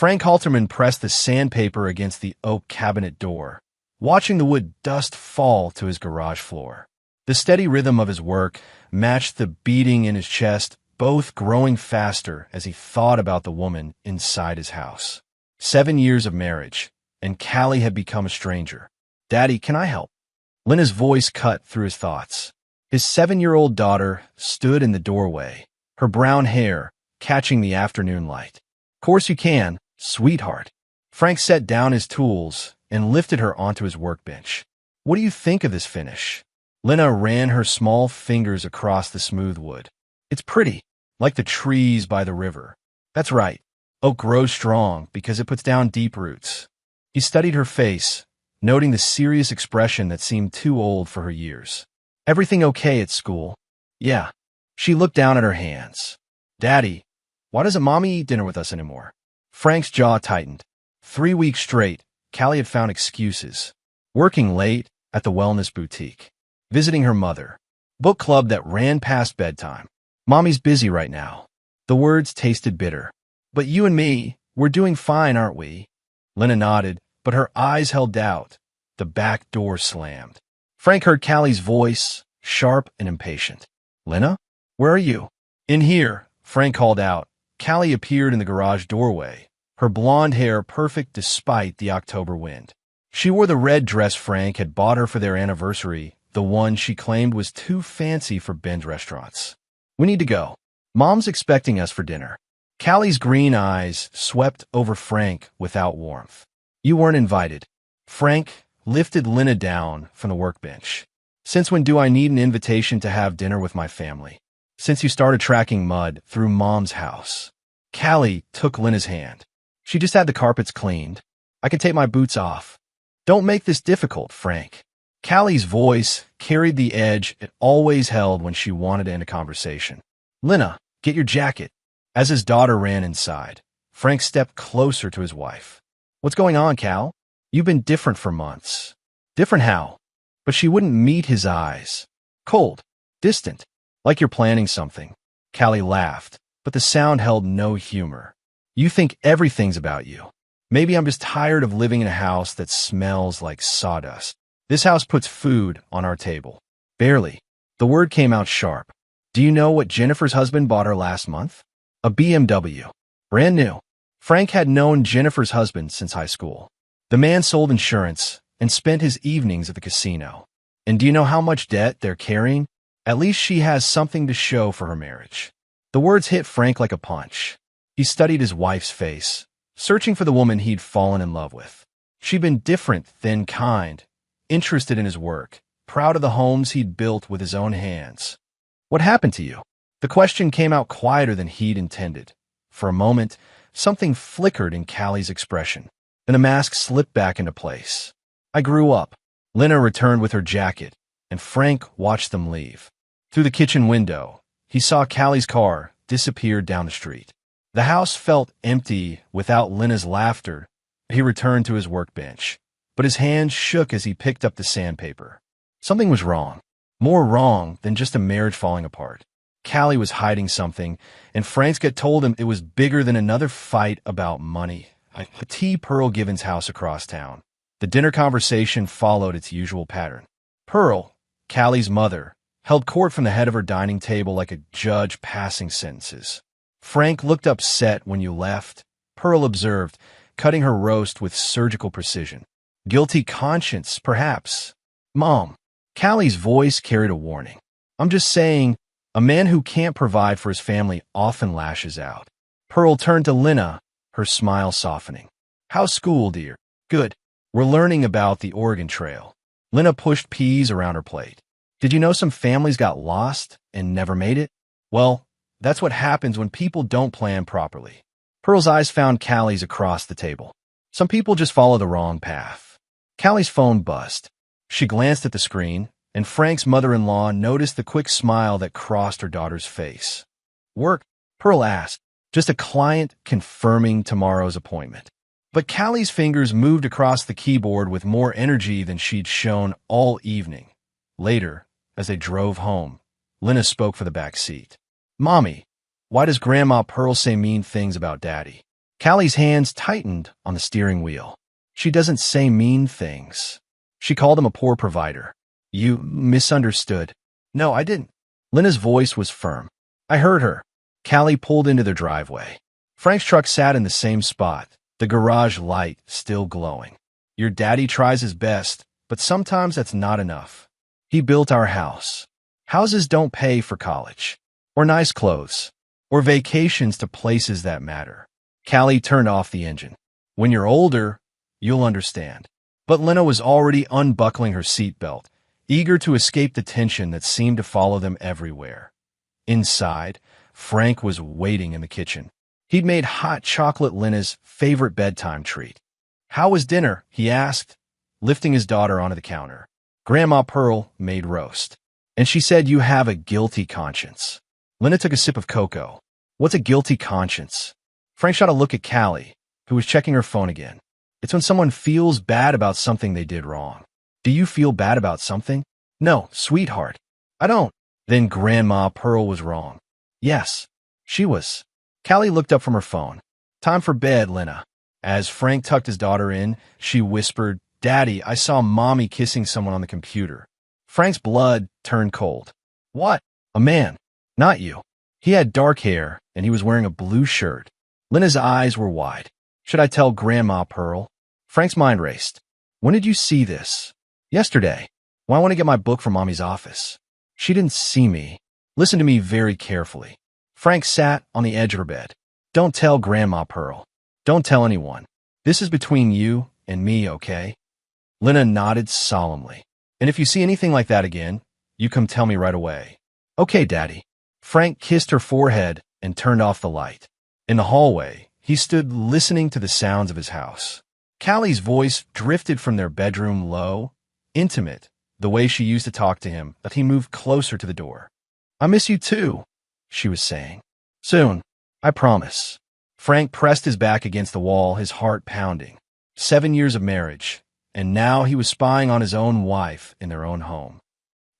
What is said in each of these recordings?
Frank Halterman pressed the sandpaper against the oak cabinet door, watching the wood dust fall to his garage floor. The steady rhythm of his work matched the beating in his chest, both growing faster as he thought about the woman inside his house. 7 years of marriage, and Callie had become a stranger. "Daddy, can I help?" Lena's voice cut through his thoughts. His 7-year-old daughter stood in the doorway, her brown hair catching the afternoon light. "Course you can, sweetheart." Frank set down his tools and lifted her onto his workbench. "What do you think of this finish?" Lena ran her small fingers across the smooth wood. "It's pretty, like the trees by the river." "That's right. Oak grows strong because it puts down deep roots." He studied her face, noting the serious expression that seemed too old for her years. "Everything okay at school?" "Yeah." She looked down at her hands. "Daddy, why doesn't Mommy eat dinner with us anymore?" Frank's jaw tightened. 3 weeks straight, Callie had found excuses. Working late at the wellness boutique. Visiting her mother. Book club that ran past bedtime. "Mommy's busy right now." The words tasted bitter. "But you and me, we're doing fine, aren't we?" Lena nodded, but her eyes held doubt. The back door slammed. Frank heard Callie's voice, sharp and impatient. "Lena, where are you?" "In here," Frank called out. Callie appeared in the garage doorway, her blonde hair perfect despite the October wind. She wore the red dress Frank had bought her for their anniversary, the one she claimed was too fancy for Ben's restaurants. "We need to go. Mom's expecting us for dinner." Callie's green eyes swept over Frank without warmth. "You weren't invited." Frank lifted Lena down from the workbench. "Since when do I need an invitation to have dinner with my family?" "Since you started tracking mud through Mom's house." Callie took Lena's hand. "She just had the carpets cleaned. I can take my boots off." "Don't make this difficult, Frank." Callie's voice carried the edge it always held when she wanted to end a conversation. "Lena, get your jacket." As his daughter ran inside, Frank stepped closer to his wife. "What's going on, Cal? You've been different for months." "Different how?" But she wouldn't meet his eyes. "Cold. Distant. Like you're planning something." Callie laughed, but the sound held no humor. "You think everything's about you. Maybe I'm just tired of living in a house that smells like sawdust. This house puts food on our table." "Barely." The word came out sharp. "Do you know what Jennifer's husband bought her last month?" "A BMW. Brand new." Frank had known Jennifer's husband since high school. The man sold insurance and spent his evenings at the casino. "And do you know how much debt they're carrying? At least she has something to show for her marriage." The words hit Frank like a punch. He studied his wife's face, searching for the woman he'd fallen in love with. She'd been different than kind, interested in his work, proud of the homes he'd built with his own hands. "What happened to you?" The question came out quieter than he'd intended. For a moment, something flickered in Callie's expression. Then a mask slipped back into place. "I grew up." Lena returned with her jacket, and Frank watched them leave. Through the kitchen window, he saw Callie's car disappear down the street. The house felt empty without Lena's laughter. He returned to his workbench, but his hands shook as he picked up the sandpaper. Something was wrong. More wrong than just a marriage falling apart. Callie was hiding something, and Frank's gut told him it was bigger than another fight about money. A T. Pearl Given's house across town. The dinner conversation followed its usual pattern. Pearl, Callie's mother, held court from the head of her dining table like a judge passing sentences. "Frank looked upset when you left," Pearl observed, cutting her roast with surgical precision. "Guilty conscience, perhaps." "Mom." Callie's voice carried a warning. "I'm just saying, a man who can't provide for his family often lashes out." Pearl turned to Lena, her smile softening. "How's school, dear?" "Good. We're learning about the Oregon Trail." Lena pushed peas around her plate. "Did you know some families got lost and never made it?" "Well, that's what happens when people don't plan properly." Pearl's eyes found Callie's across the table. "Some people just follow the wrong path." Callie's phone buzzed. She glanced at the screen, and Frank's mother-in-law noticed the quick smile that crossed her daughter's face. "Work?" Pearl asked. "Just a client confirming tomorrow's appointment." But Callie's fingers moved across the keyboard with more energy than she'd shown all evening. Later, as they drove home, Lena spoke for the back seat. "Mommy, why does Grandma Pearl say mean things about Daddy?" Callie's hands tightened on the steering wheel. She doesn't say mean things. She called him a poor provider. You misunderstood. No, I didn't. Lena's voice was firm. I heard her. Callie pulled into their driveway. Frank's truck sat in the same spot, the garage light still glowing. Your daddy tries his best, but sometimes that's not enough. He built our house. Houses don't pay for college, or nice clothes, or vacations to places that matter. Callie turned off the engine. When you're older, you'll understand. But Lena was already unbuckling her seatbelt, eager to escape the tension that seemed to follow them everywhere. Inside, Frank was waiting in the kitchen. He'd made hot chocolate, Lena's favorite bedtime treat. How was dinner? He asked, lifting his daughter onto the counter. Grandma Pearl made roast. And she said you have a guilty conscience. Lena took a sip of cocoa. What's a guilty conscience? Frank shot a look at Callie, who was checking her phone again. It's when someone feels bad about something they did wrong. Do you feel bad about something? No, sweetheart. I don't. Then Grandma Pearl was wrong. Yes, she was. Callie looked up from her phone. Time for bed, Lena. As Frank tucked his daughter in, she whispered, Daddy, I saw Mommy kissing someone on the computer. Frank's blood turned cold. What? A man. Not you. He had dark hair, and he was wearing a blue shirt. Lena's eyes were wide. Should I tell Grandma Pearl? Frank's mind raced. When did you see this? Yesterday. Well, I want to get my book from Mommy's office. She didn't see me. Listen to me very carefully. Frank sat on the edge of her bed. Don't tell Grandma Pearl. Don't tell anyone. This is between you and me, okay? Lena nodded solemnly. And if you see anything like that again, you come tell me right away. Okay, Daddy. Frank kissed her forehead and turned off the light. In the hallway, he stood listening to the sounds of his house. Callie's voice drifted from their bedroom low, intimate, the way she used to talk to him, that he moved closer to the door. I miss you too, she was saying. Soon, I promise. Frank pressed his back against the wall, his heart pounding. 7 years of marriage, and now he was spying on his own wife in their own home.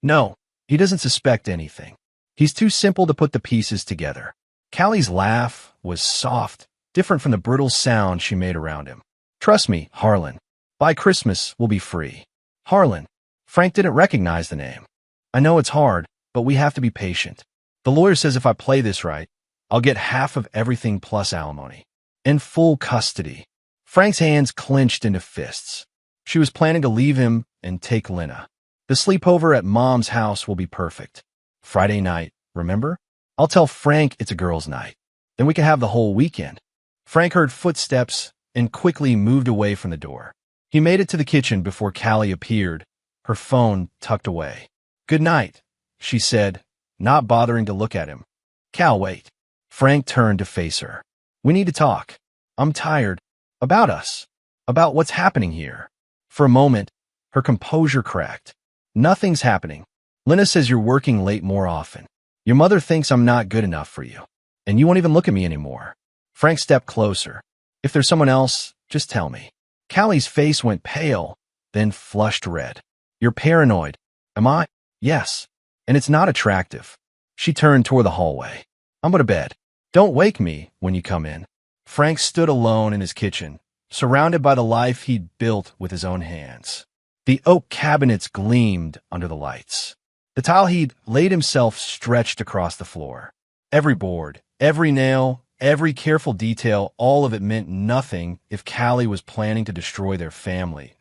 No, he doesn't suspect anything. He's too simple to put the pieces together. Callie's laugh was soft, different from the brittle sound she made around him. Trust me, Harlan. By Christmas, we'll be free. Harlan. Frank didn't recognize the name. I know it's hard, but we have to be patient. The lawyer says if I play this right, I'll get half of everything plus alimony. In full custody. Frank's hands clenched into fists. She was planning to leave him and take Lena. The sleepover at Mom's house will be perfect. Friday night, remember? I'll tell Frank it's a girls' night. Then we can have the whole weekend. Frank heard footsteps and quickly moved away from the door. He made it to the kitchen before Callie appeared, her phone tucked away. Good night, she said, not bothering to look at him. Cal, wait. Frank turned to face her. We need to talk. I'm tired. About us. About what's happening here. For a moment, her composure cracked. Nothing's happening. Lena says you're working late more often. Your mother thinks I'm not good enough for you. And you won't even look at me anymore. Frank stepped closer. If there's someone else, just tell me. Callie's face went pale, then flushed red. You're paranoid. Am I? Yes. And it's not attractive. She turned toward the hallway. I'm going to bed. Don't wake me when you come in. Frank stood alone in his kitchen, surrounded by the life he'd built with his own hands. The oak cabinets gleamed under the lights. The tile he'd laid himself stretched across the floor. Every board, every nail, every careful detail, all of it meant nothing if Callie was planning to destroy their family.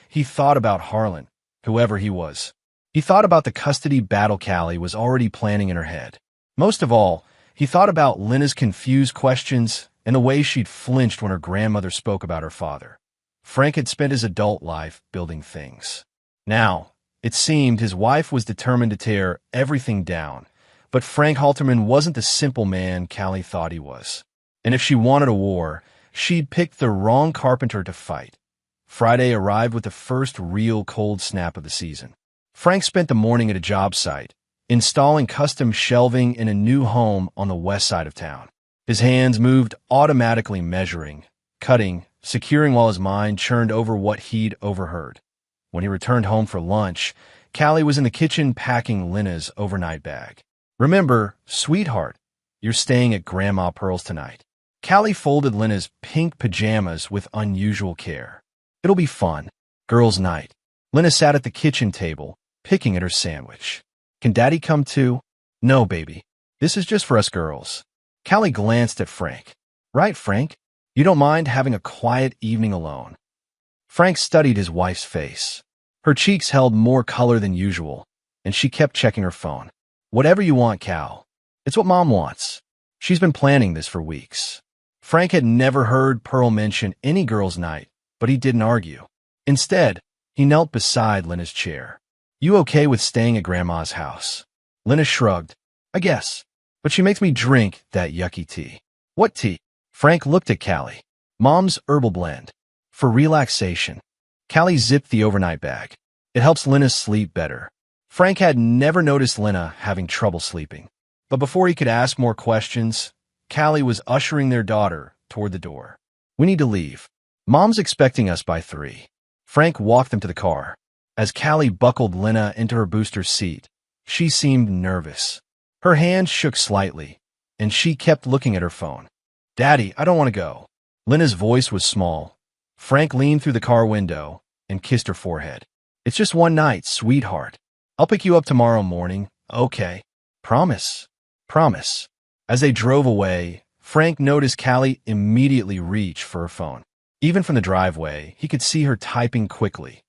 He thought about Harlan, whoever he was. He thought about the custody battle Callie was already planning in her head. Most of all, he thought about Lena's confused questions and the way she'd flinched when her grandmother spoke about her father. Frank had spent his adult life building things. Now, it seemed his wife was determined to tear everything down, but Frank Halterman wasn't the simple man Callie thought he was. And if she wanted a war, she'd picked the wrong carpenter to fight. Friday arrived with the first real cold snap of the season. Frank spent the morning at a job site, installing custom shelving in a new home on the west side of town. His hands moved automatically, measuring, cutting, securing, while his mind churned over what he'd overheard. When he returned home for lunch, Callie was in the kitchen packing Lena's overnight bag. Remember, sweetheart, you're staying at Grandma Pearl's tonight. Callie folded Lena's pink pajamas with unusual care. It'll be fun. Girls' night. Lena sat at the kitchen table, picking at her sandwich. Can Daddy come too? No, baby. This is just for us girls. Callie glanced at Frank. Right, Frank? You don't mind having a quiet evening alone? Frank studied his wife's face. Her cheeks held more color than usual, and she kept checking her phone. Whatever you want, Cal. It's what Mom wants. She's been planning this for weeks. Frank had never heard Pearl mention any girls' night, but he didn't argue. Instead, he knelt beside Lena's chair. You okay with staying at Grandma's house? Lena shrugged. I guess. But she makes me drink that yucky tea. What tea? Frank looked at Callie. Mom's herbal blend. For relaxation. Callie zipped the overnight bag. It helps Lena sleep better. Frank had never noticed Lena having trouble sleeping. But before he could ask more questions, Callie was ushering their daughter toward the door. We need to leave. Mom's expecting us by 3. Frank walked them to the car. As Callie buckled Lena into her booster seat, she seemed nervous. Her hands shook slightly, and she kept looking at her phone. Daddy, I don't want to go. Lena's voice was small. Frank leaned through the car window and kissed her forehead. It's just one night, sweetheart. I'll pick you up tomorrow morning. Okay. Promise. Promise. As they drove away, Frank noticed Callie immediately reach for her phone. Even from the driveway, he could see her typing quickly.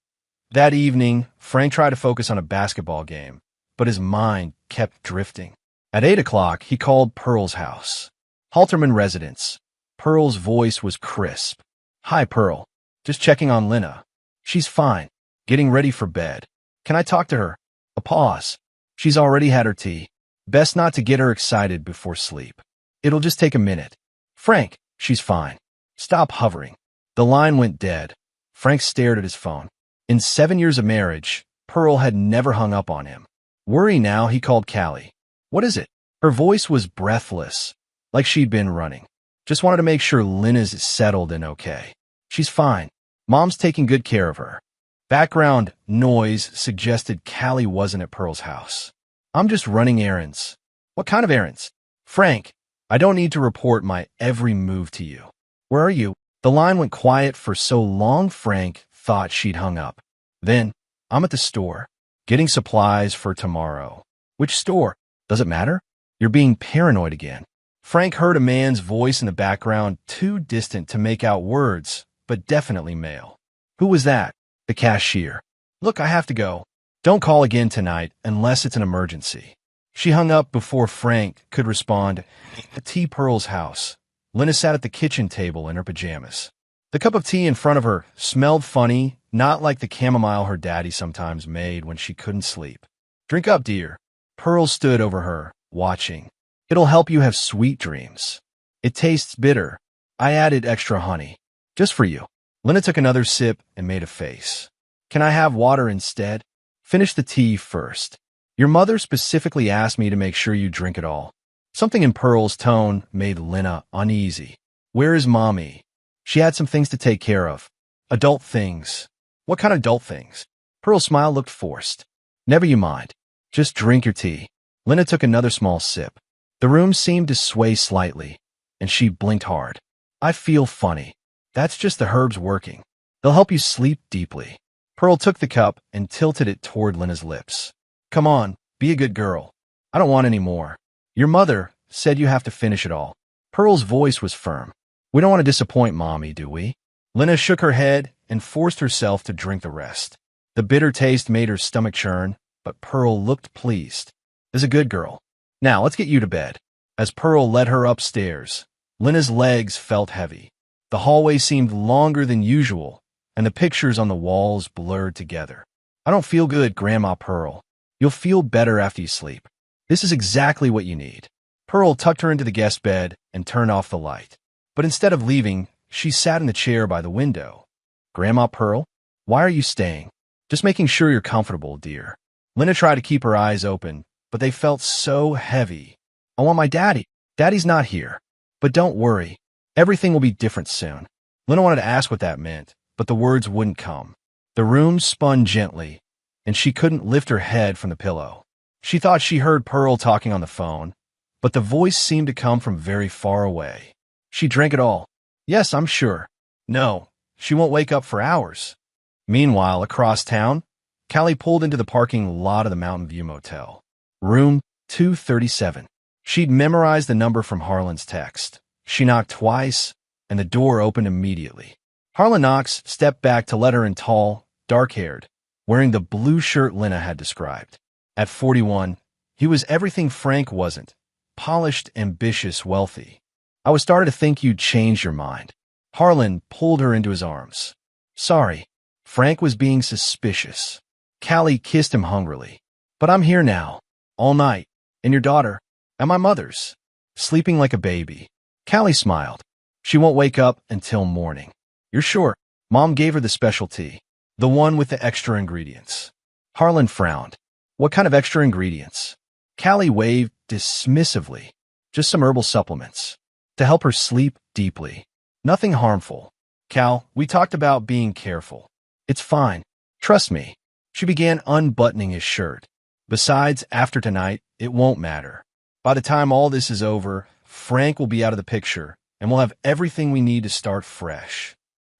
That evening, Frank tried to focus on a basketball game, but his mind kept drifting. At 8 o'clock, he called Pearl's house. Halterman residence. Pearl's voice was crisp. Hi, Pearl. Just checking on Lena. She's fine. Getting ready for bed. Can I talk to her? A pause. She's already had her tea. Best not to get her excited before sleep. It'll just take a minute. Frank, she's fine. Stop hovering. The line went dead. Frank stared at his phone. In 7 years of marriage, Pearl had never hung up on him. Worry now, he called Callie. What is it? Her voice was breathless, like she'd been running. Just wanted to make sure Lena's settled and okay. She's fine. Mom's taking good care of her. Background noise suggested Callie wasn't at Pearl's house. I'm just running errands. What kind of errands? Frank, I don't need to report my every move to you. Where are you? The line went quiet for so long Frank thought she'd hung up. Then, I'm at the store, getting supplies for tomorrow. Which store? Does it matter? You're being paranoid again. Frank heard a man's voice in the background, too distant to make out words, but definitely male. Who was that? The cashier. Look, I have to go. Don't call again tonight unless it's an emergency. She hung up before Frank could respond. At T. Pearl's house, Lena sat at the kitchen table in her pajamas. The cup of tea in front of her smelled funny, not like the chamomile her daddy sometimes made when she couldn't sleep. Drink up, dear. Pearl stood over her, watching. It'll help you have sweet dreams. It tastes bitter. I added extra honey. Just for you. Lena took another sip and made a face. Can I have water instead? Finish the tea first. Your mother specifically asked me to make sure you drink it all. Something in Pearl's tone made Lena uneasy. Where is Mommy? She had some things to take care of. Adult things. What kind of adult things? Pearl's smile looked forced. Never you mind. Just drink your tea. Lena took another small sip. The room seemed to sway slightly, and she blinked hard. I feel funny. That's just the herbs working. They'll help you sleep deeply. Pearl took the cup and tilted it toward Lena's lips. Come on, be a good girl. I don't want any more. Your mother said you have to finish it all. Pearl's voice was firm. We don't want to disappoint Mommy, do we? Lena shook her head and forced herself to drink the rest. The bitter taste made her stomach churn, but Pearl looked pleased. As a good girl. Now, let's get you to bed. As Pearl led her upstairs, Lena's legs felt heavy. The hallway seemed longer than usual, and the pictures on the walls blurred together. I don't feel good, Grandma Pearl. You'll feel better after you sleep. This is exactly what you need. Pearl tucked her into the guest bed and turned off the light. But instead of leaving, she sat in the chair by the window. Grandma Pearl, why are you staying? Just making sure you're comfortable, dear. Lena tried to keep her eyes open, but they felt so heavy. I want my daddy. Daddy's not here. But don't worry. Everything will be different soon. Lena wanted to ask what that meant, but the words wouldn't come. The room spun gently, and she couldn't lift her head from the pillow. She thought she heard Pearl talking on the phone, but the voice seemed to come from very far away. She drank it all. Yes, I'm sure. No, she won't wake up for hours. Meanwhile, across town, Callie pulled into the parking lot of the Mountain View Motel. Room 237. She'd memorized the number from Harlan's text. She knocked twice, and the door opened immediately. Harlan Knox stepped back to let her in, tall, dark-haired, wearing the blue shirt Lena had described. At 41, he was everything Frank wasn't: polished, ambitious, wealthy. I was starting to think you'd changed your mind. Harlan pulled her into his arms. Sorry. Frank was being suspicious. Callie kissed him hungrily. But I'm here now, all night, and your daughter, and my mother's, sleeping like a baby. Callie smiled. She won't wake up until morning. You're sure? Mom gave her the special tea, the one with the extra ingredients. Harlan frowned. What kind of extra ingredients? Callie waved dismissively. Just some herbal supplements. To help her sleep deeply. Nothing harmful. Cal, we talked about being careful. It's fine. Trust me. She began unbuttoning his shirt. Besides, after tonight, it won't matter. By the time all this is over, Frank will be out of the picture, and we'll have everything we need to start fresh.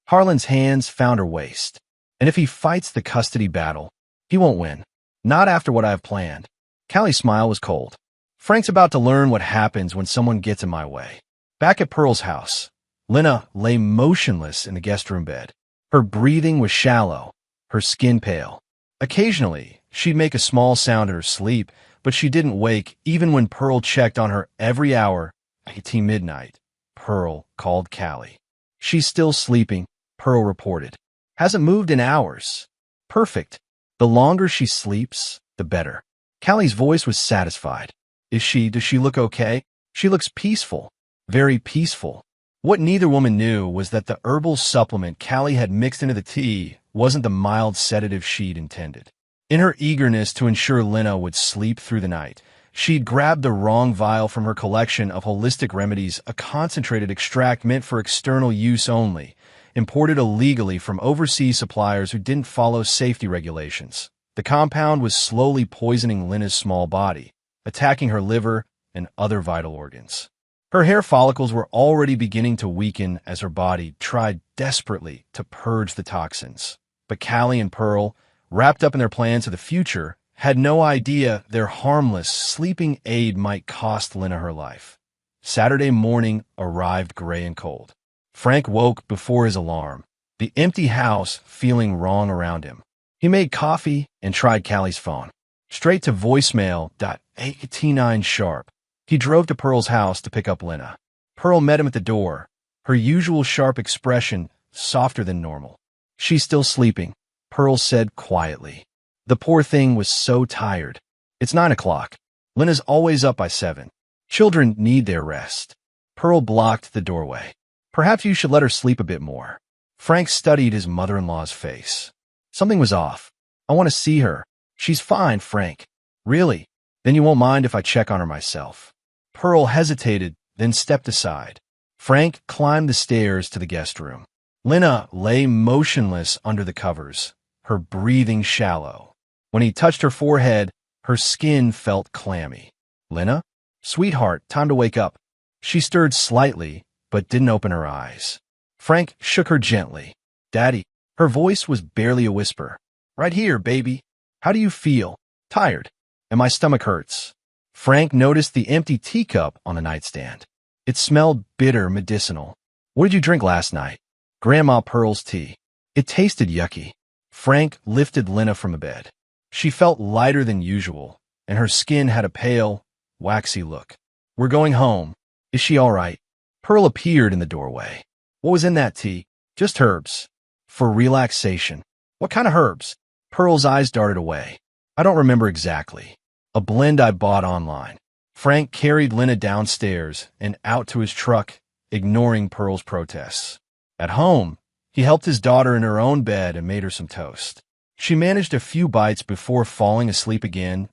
Harlan's hands found her waist. And if he fights the custody battle, he won't win. Not after what I have planned. Callie's smile was cold. Frank's about to learn what happens when someone gets in my way. Back at Pearl's house, Lena lay motionless in the guest room bed. Her breathing was shallow, her skin pale. Occasionally, she'd make a small sound in her sleep, but she didn't wake even when Pearl checked on her every hour. At midnight, Pearl called Callie. She's still sleeping, Pearl reported. Hasn't moved in hours. Perfect. The longer she sleeps, the better. Callie's voice was satisfied. Does she look okay? She looks peaceful. Very peaceful. What neither woman knew was that the herbal supplement Callie had mixed into the tea wasn't the mild sedative she'd intended. In her eagerness to ensure Lena would sleep through the night, she'd grabbed the wrong vial from her collection of holistic remedies, a concentrated extract meant for external use only, imported illegally from overseas suppliers who didn't follow safety regulations. The compound was slowly poisoning Lena's small body, attacking her liver and other vital organs. Her hair follicles were already beginning to weaken as her body tried desperately to purge the toxins. But Callie and Pearl, wrapped up in their plans of the future, had no idea their harmless sleeping aid might cost Lena her life. Saturday morning arrived gray and cold. Frank woke before his alarm, the empty house feeling wrong around him. He made coffee and tried Callie's phone. Straight to voicemail. 89 sharp. He drove to Pearl's house to pick up Lena. Pearl met him at the door, her usual sharp expression softer than normal. She's still sleeping, Pearl said quietly. The poor thing was so tired. It's 9 o'clock. Lena's always up by 7. Children need their rest. Pearl blocked the doorway. Perhaps you should let her sleep a bit more. Frank studied his mother-in-law's face. Something was off. I want to see her. She's fine, Frank. Really? Then you won't mind if I check on her myself. Pearl hesitated, then stepped aside. Frank climbed the stairs to the guest room. Lena lay motionless under the covers, her breathing shallow. When he touched her forehead, her skin felt clammy. Lena? Sweetheart, time to wake up. She stirred slightly, but didn't open her eyes. Frank shook her gently. Daddy. Her voice was barely a whisper. Right here, baby. How do you feel? Tired. And my stomach hurts. Frank noticed the empty teacup on the nightstand. It smelled bitter, medicinal. What did you drink last night? Grandma Pearl's tea. It tasted yucky. Frank lifted Lena from the bed. She felt lighter than usual, and her skin had a pale, waxy look. We're going home. Is she all right? Pearl appeared in the doorway. What was in that tea? Just herbs. For relaxation. What kind of herbs? Pearl's eyes darted away. I don't remember exactly. A blend I bought online. Frank carried Lena downstairs and out to his truck, ignoring Pearl's protests. At home, he helped his daughter in her own bed and made her some toast. She managed a few bites before falling asleep again.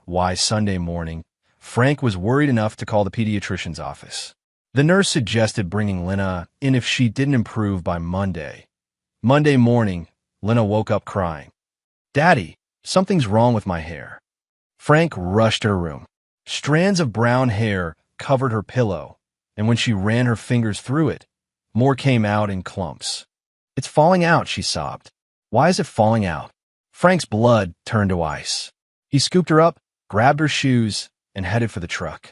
Why Sunday morning, Frank was worried enough to call the pediatrician's office. The nurse suggested bringing Lena in if she didn't improve by Monday. Monday morning, Lena woke up crying. Daddy, something's wrong with my hair. Frank rushed her room. Strands of brown hair covered her pillow, and when she ran her fingers through it, more came out in clumps. "It's falling out," she sobbed. "Why is it falling out?" Frank's blood turned to ice. He scooped her up, grabbed her shoes, and headed for the truck.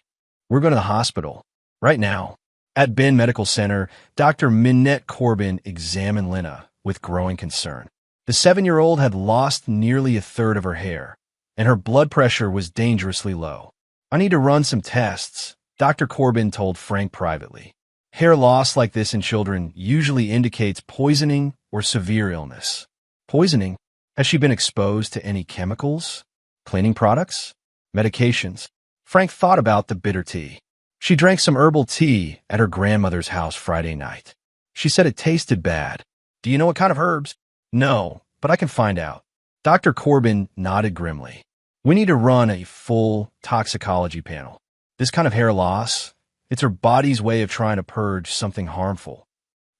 "We're going to the hospital. Right now." At Ben Medical Center, Dr. Minette Corbin examined Lena with growing concern. The 7-year-old had lost nearly a third of her hair, and her blood pressure was dangerously low. "I need to run some tests," Dr. Corbin told Frank privately. Hair loss like this in children usually indicates poisoning or severe illness. Poisoning? Has she been exposed to any chemicals? Cleaning products? Medications? Frank thought about the bitter tea. She drank some herbal tea at her grandmother's house Friday night. She said it tasted bad. "Do you know what kind of herbs?" "No, but I can find out." Dr. Corbin nodded grimly. "We need to run a full toxicology panel. This kind of hair loss, it's her body's way of trying to purge something harmful."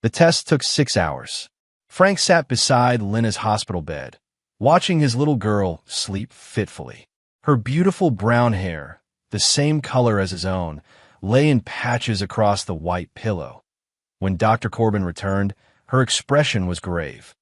The test took 6 hours. Frank sat beside Lena's hospital bed, watching his little girl sleep fitfully. Her beautiful brown hair, the same color as his own, lay in patches across the white pillow. When Dr. Corbin returned, her expression was grave.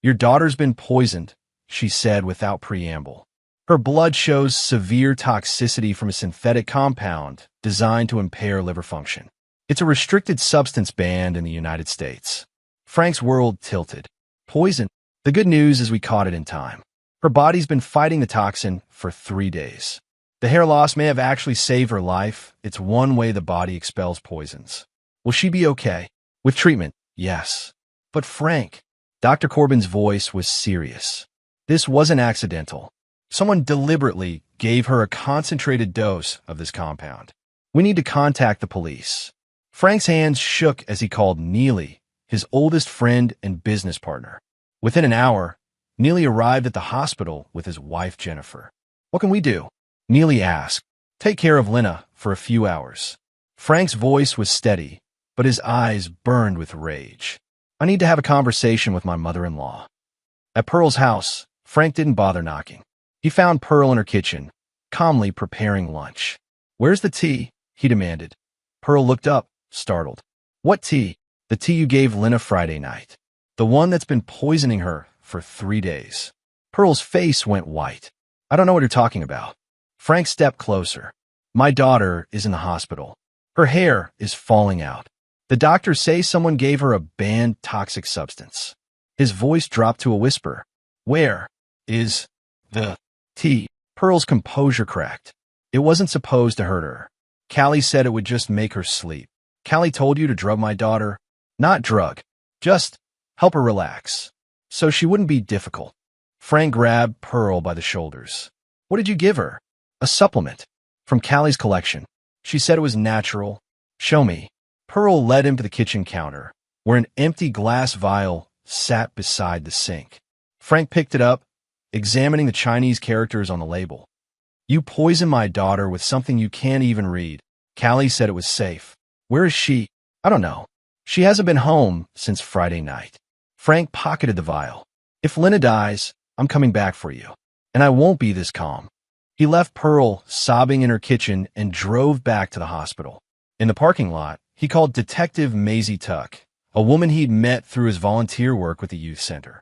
"Your daughter's been poisoned," she said without preamble. "Her blood shows severe toxicity from a synthetic compound designed to impair liver function. It's a restricted substance banned in the United States." Frank's world tilted. "Poison? The good news is we caught it in time. Her body's been fighting the toxin for 3 days. The hair loss may have actually saved her life. It's one way the body expels poisons. Will she be okay? With treatment, yes. But Frank," Dr. Corbin's voice was serious. "This wasn't accidental. Someone deliberately gave her a concentrated dose of this compound. We need to contact the police." Frank's hands shook as he called Neely, his oldest friend and business partner. Within an hour, Neely arrived at the hospital with his wife, Jennifer. "What can we do?" Neely asked. "Take care of Lena for a few hours." Frank's voice was steady, but his eyes burned with rage. "I need to have a conversation with my mother-in-law." At Pearl's house, Frank didn't bother knocking. He found Pearl in her kitchen, calmly preparing lunch. "Where's the tea?" he demanded. Pearl looked up, startled. "What tea?" "The tea you gave Lena Friday night. The one that's been poisoning her for 3 days." Pearl's face went white. "I don't know what you're talking about." Frank stepped closer. "My daughter is in the hospital. Her hair is falling out. The doctors say someone gave her a banned toxic substance." His voice dropped to a whisper. "Where is the tea?" Pearl's composure cracked. "It wasn't supposed to hurt her. Callie said it would just make her sleep." "Callie told you to drug my daughter?" "Not drug. Just help her relax, so she wouldn't be difficult." Frank grabbed Pearl by the shoulders. "What did you give her?" "A supplement. From Callie's collection. She said it was natural." "Show me." Pearl led him to the kitchen counter, where an empty glass vial sat beside the sink. Frank picked it up, examining the Chinese characters on the label. "You poisoned my daughter with something you can't even read. Callie said it was safe. Where is she?" "I don't know. She hasn't been home since Friday night." Frank pocketed the vial. "If Lena dies, I'm coming back for you. And I won't be this calm." He left Pearl sobbing in her kitchen and drove back to the hospital. In the parking lot, he called Detective Maisie Tuck, a woman he'd met through his volunteer work with the youth center.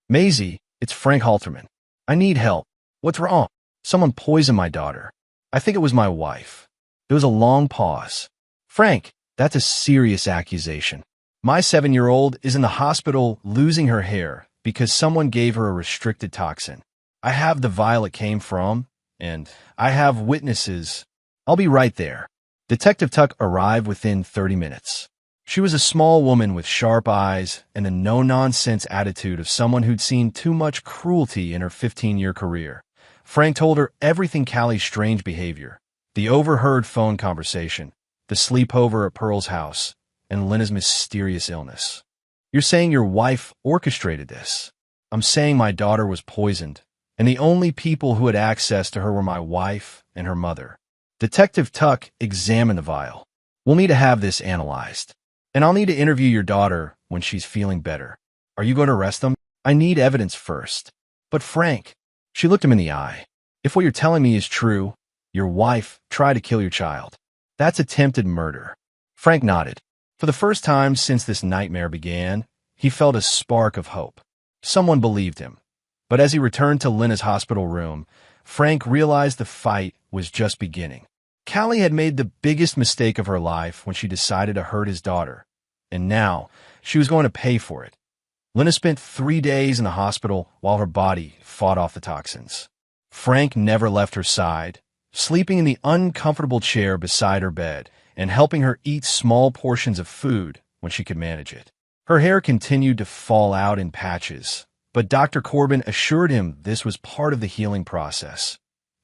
"Maisie, it's Frank Halterman. I need help." "What's wrong?" "Someone poisoned my daughter. I think it was my wife." There was a long pause. "Frank, that's a serious accusation. My 7-year-old is in the hospital losing her hair because someone gave her a restricted toxin. I have the vial it came from, and I have witnesses. I'll be right there." Detective Tuck arrived within 30 minutes. She was a small woman with sharp eyes and the no-nonsense attitude of someone who'd seen too much cruelty in her 15-year career. Frank told her everything: Callie's strange behavior, the overheard phone conversation, the sleepover at Pearl's house, and Lena's mysterious illness. "You're saying your wife orchestrated this?" "I'm saying my daughter was poisoned, and the only people who had access to her were my wife and her mother." Detective Tuck examined the vial. "We'll need to have this analyzed. And I'll need to interview your daughter when she's feeling better." "Are you going to arrest them?" "I need evidence first." "But Frank," she looked him in the eye, "if what you're telling me is true, your wife tried to kill your child. That's attempted murder." Frank nodded. For the first time since this nightmare began, he felt a spark of hope. Someone believed him. But as he returned to Lena's hospital room, Frank realized the fight was just beginning. Callie had made the biggest mistake of her life when she decided to hurt his daughter, and now she was going to pay for it. Lena spent 3 days in the hospital while her body fought off the toxins. Frank never left her side, sleeping in the uncomfortable chair beside her bed and helping her eat small portions of food when she could manage it. Her hair continued to fall out in patches, but Dr. Corbin assured him this was part of the healing process.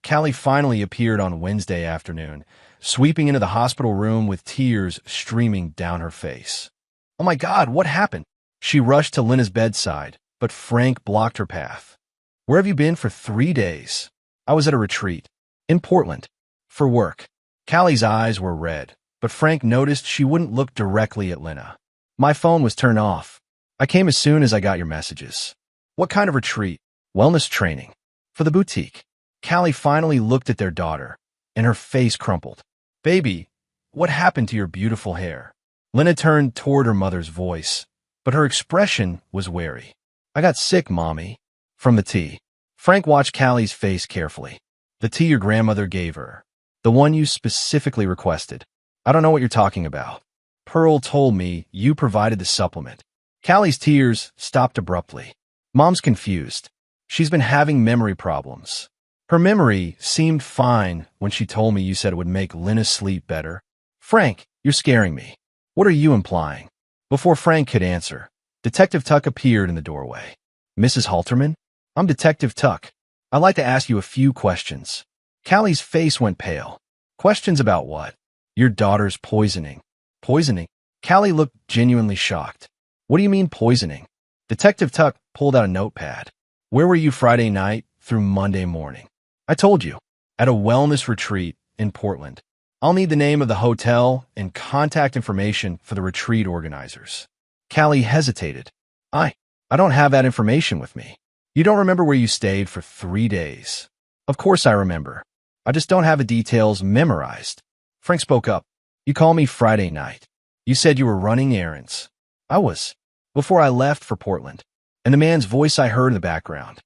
Callie finally appeared on Wednesday afternoon, sweeping into the hospital room with tears streaming down her face. "Oh my God, what happened?" She rushed to Lena's bedside, but Frank blocked her path. "Where have you been for 3 days?" "I was at a retreat in Portland for work." Callie's eyes were red, but Frank noticed she wouldn't look directly at Lena. "My phone was turned off. I came as soon as I got your messages." "What kind of retreat?" "Wellness training for the boutique." Callie finally looked at their daughter, and her face crumpled. "Baby, what happened to your beautiful hair?" Lena turned toward her mother's voice, but her expression was wary. "I got sick, Mommy." "From the tea." Frank watched Callie's face carefully. "The tea your grandmother gave her. The one you specifically requested." "I don't know what you're talking about. Pearl told me you provided the supplement." Callie's tears stopped abruptly. "Mom's confused. She's been having memory problems. Her memory seemed fine when she told me you said it would make Lena sleep better." "Frank, you're scaring me. What are you implying?" Before Frank could answer, Detective Tuck appeared in the doorway. "Mrs. Halterman? I'm Detective Tuck. I'd like to ask you a few questions." Callie's face went pale. "Questions about what?" "Your daughter's poisoning." "Poisoning?" Callie looked genuinely shocked. "What do you mean poisoning?" Detective Tuck pulled out a notepad. "Where were you Friday night through Monday morning?" "I told you. At a wellness retreat in Portland." "I'll need the name of the hotel and contact information for the retreat organizers." Callie hesitated. I don't have that information with me." "You don't remember where you stayed for 3 days?" "Of course I remember. I just don't have the details memorized." Frank spoke up. "You called me Friday night. You said you were running errands." "I was. Before I left for Portland." "And the man's voice I heard in the background."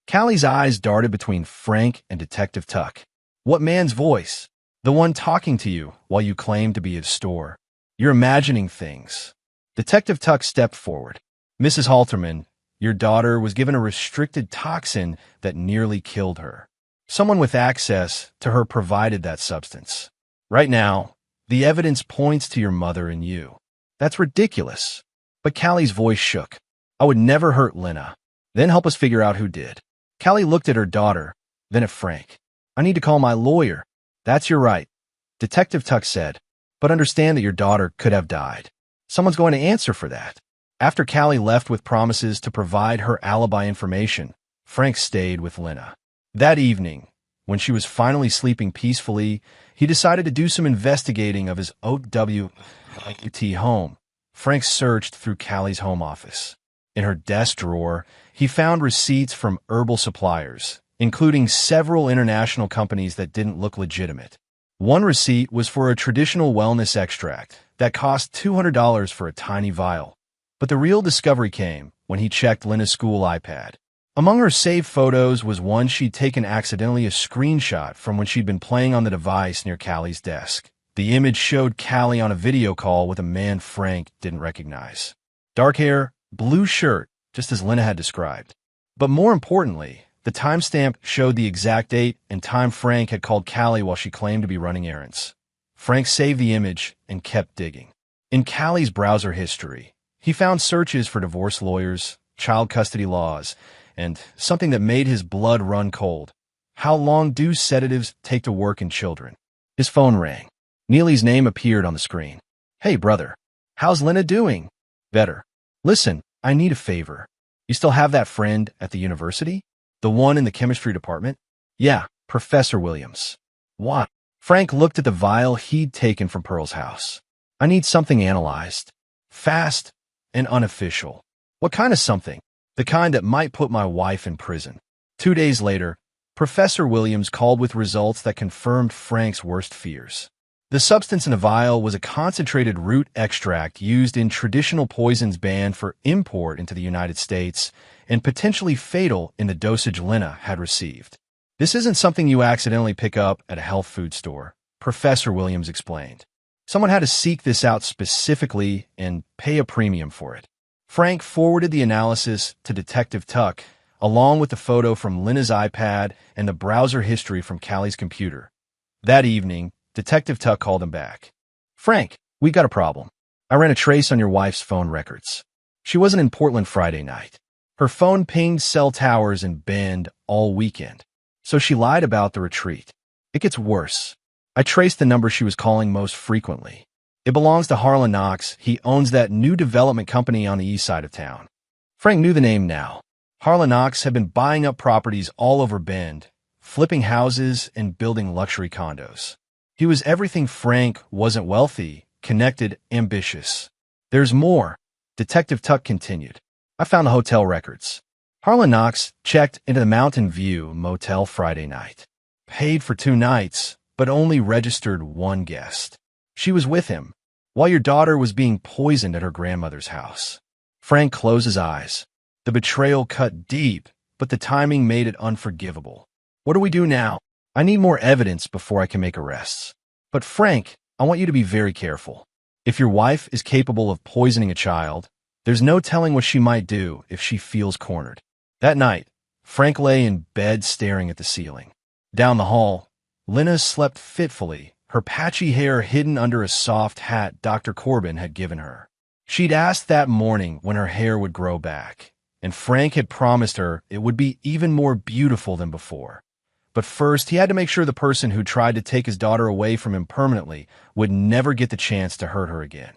Callie's eyes darted between Frank and Detective Tuck. "What man's voice?" "The one talking to you while you claimed to be his store." "You're imagining things." Detective Tuck stepped forward. "Mrs. Halterman, your daughter was given a restricted toxin that nearly killed her. Someone with access to her provided that substance. Right now, the evidence points to your mother and you." "That's ridiculous." But Callie's voice shook. "I would never hurt Lena. Then help us figure out who did." Callie looked at her daughter, then at Frank. "I need to call my lawyer." "That's your right," Detective Tuck said, "but understand that your daughter could have died. Someone's going to answer for that." After Callie left with promises to provide her alibi information, Frank stayed with Lena. That evening, when she was finally sleeping peacefully, he decided to do some investigating of his OWT home. Frank searched through Callie's home office. In her desk drawer, he found receipts from herbal suppliers, including several international companies that didn't look legitimate. One receipt was for a traditional wellness extract that cost $200 for a tiny vial. But the real discovery came when he checked Lena's school iPad. Among her saved photos was one she'd taken accidentally a screenshot from when she'd been playing on the device near Callie's desk. The image showed Callie on a video call with a man Frank didn't recognize. Dark hair, blue shirt, just as Lena had described. But more importantly, the timestamp showed the exact date and time Frank had called Callie while she claimed to be running errands. Frank saved the image and kept digging. In Callie's browser history, he found searches for divorce lawyers, child custody laws, and something that made his blood run cold. How long do sedatives take to work in children? His phone rang. Neely's name appeared on the screen. "Hey, brother. How's Lena doing?" "Better. Listen, I need a favor. You still have that friend at the university? The one in the chemistry department?" "Yeah, Professor Williams." "Why?" Frank looked at the vial he'd taken from Pearl's house. "I need something analyzed. Fast and unofficial." "What kind of something?" "The kind that might put my wife in prison." 2 days later, Professor Williams called with results that confirmed Frank's worst fears. The substance in the vial was a concentrated root extract used in traditional poisons banned for import into the United States and potentially fatal in the dosage Lena had received. This isn't something you accidentally pick up at a health food store, Professor Williams explained. Someone had to seek this out specifically and pay a premium for it. Frank forwarded the analysis to Detective Tuck, along with the photo from Lena's iPad and the browser history from Callie's computer. That evening, Detective Tuck called him back. "Frank, we got a problem. I ran a trace on your wife's phone records. She wasn't in Portland Friday night. Her phone pinged cell towers in Bend all weekend, so she lied about the retreat. It gets worse. I traced the number she was calling most frequently. It belongs to Harlan Knox. He owns that new development company on the east side of town." Frank knew the name now. Harlan Knox had been buying up properties all over Bend, flipping houses and building luxury condos. He was everything Frank wasn't: wealthy, connected, ambitious. "There's more," Detective Tuck continued. "I found the hotel records. Harlan Knox checked into the Mountain View Motel Friday night. Paid for 2 nights, but only registered 1 guest. She was with him, while your daughter was being poisoned at her grandmother's house." Frank closed his eyes. The betrayal cut deep, but the timing made it unforgivable. "What do we do now? I need more evidence before I can make arrests. But Frank, I want you to be very careful. If your wife is capable of poisoning a child, there's no telling what she might do if she feels cornered." That night, Frank lay in bed staring at the ceiling. Down the hall, Lena slept fitfully, her patchy hair hidden under a soft hat Dr. Corbin had given her. She'd asked that morning when her hair would grow back, and Frank had promised her it would be even more beautiful than before. But first, he had to make sure the person who tried to take his daughter away from him permanently would never get the chance to hurt her again.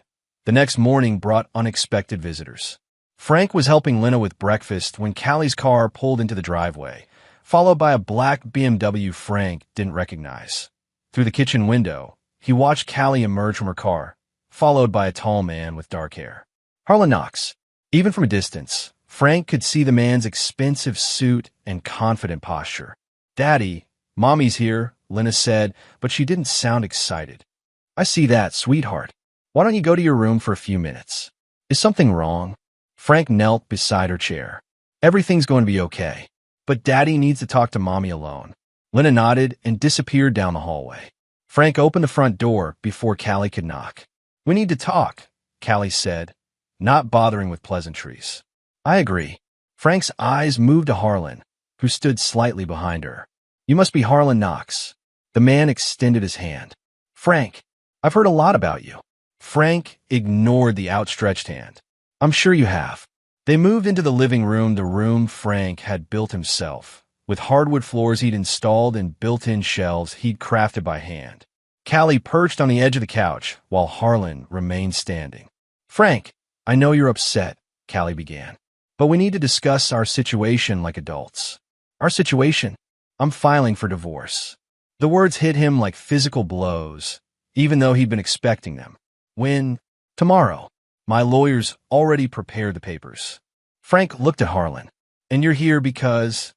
The next morning brought unexpected visitors. Frank was helping Lena with breakfast when Callie's car pulled into the driveway, followed by a black BMW Frank didn't recognize. Through the kitchen window, he watched Callie emerge from her car, followed by a tall man with dark hair. Harlan Knox. Even from a distance, Frank could see the man's expensive suit and confident posture. "Daddy, Mommy's here," Lena said, but she didn't sound excited. "I see that, sweetheart. Why don't you go to your room for a few minutes? Is something wrong?" Frank knelt beside her chair. "Everything's going to be okay, but Daddy needs to talk to Mommy alone." Lena nodded and disappeared down the hallway. Frank opened the front door before Callie could knock. "We need to talk," Callie said, not bothering with pleasantries. "I agree." Frank's eyes moved to Harlan, who stood slightly behind her. "You must be Harlan Knox." The man extended his hand. "Frank, I've heard a lot about you." Frank ignored the outstretched hand. "I'm sure you have." They moved into the living room, the room Frank had built himself, with hardwood floors he'd installed and built-in shelves he'd crafted by hand. Callie perched on the edge of the couch, while Harlan remained standing. "Frank, I know you're upset," Callie began, "but we need to discuss our situation like adults." "Our situation? I'm filing for divorce." The words hit him like physical blows, even though he'd been expecting them. "When?" "Tomorrow. My lawyer's already prepared the papers." Frank looked at Harlan. "And you're here because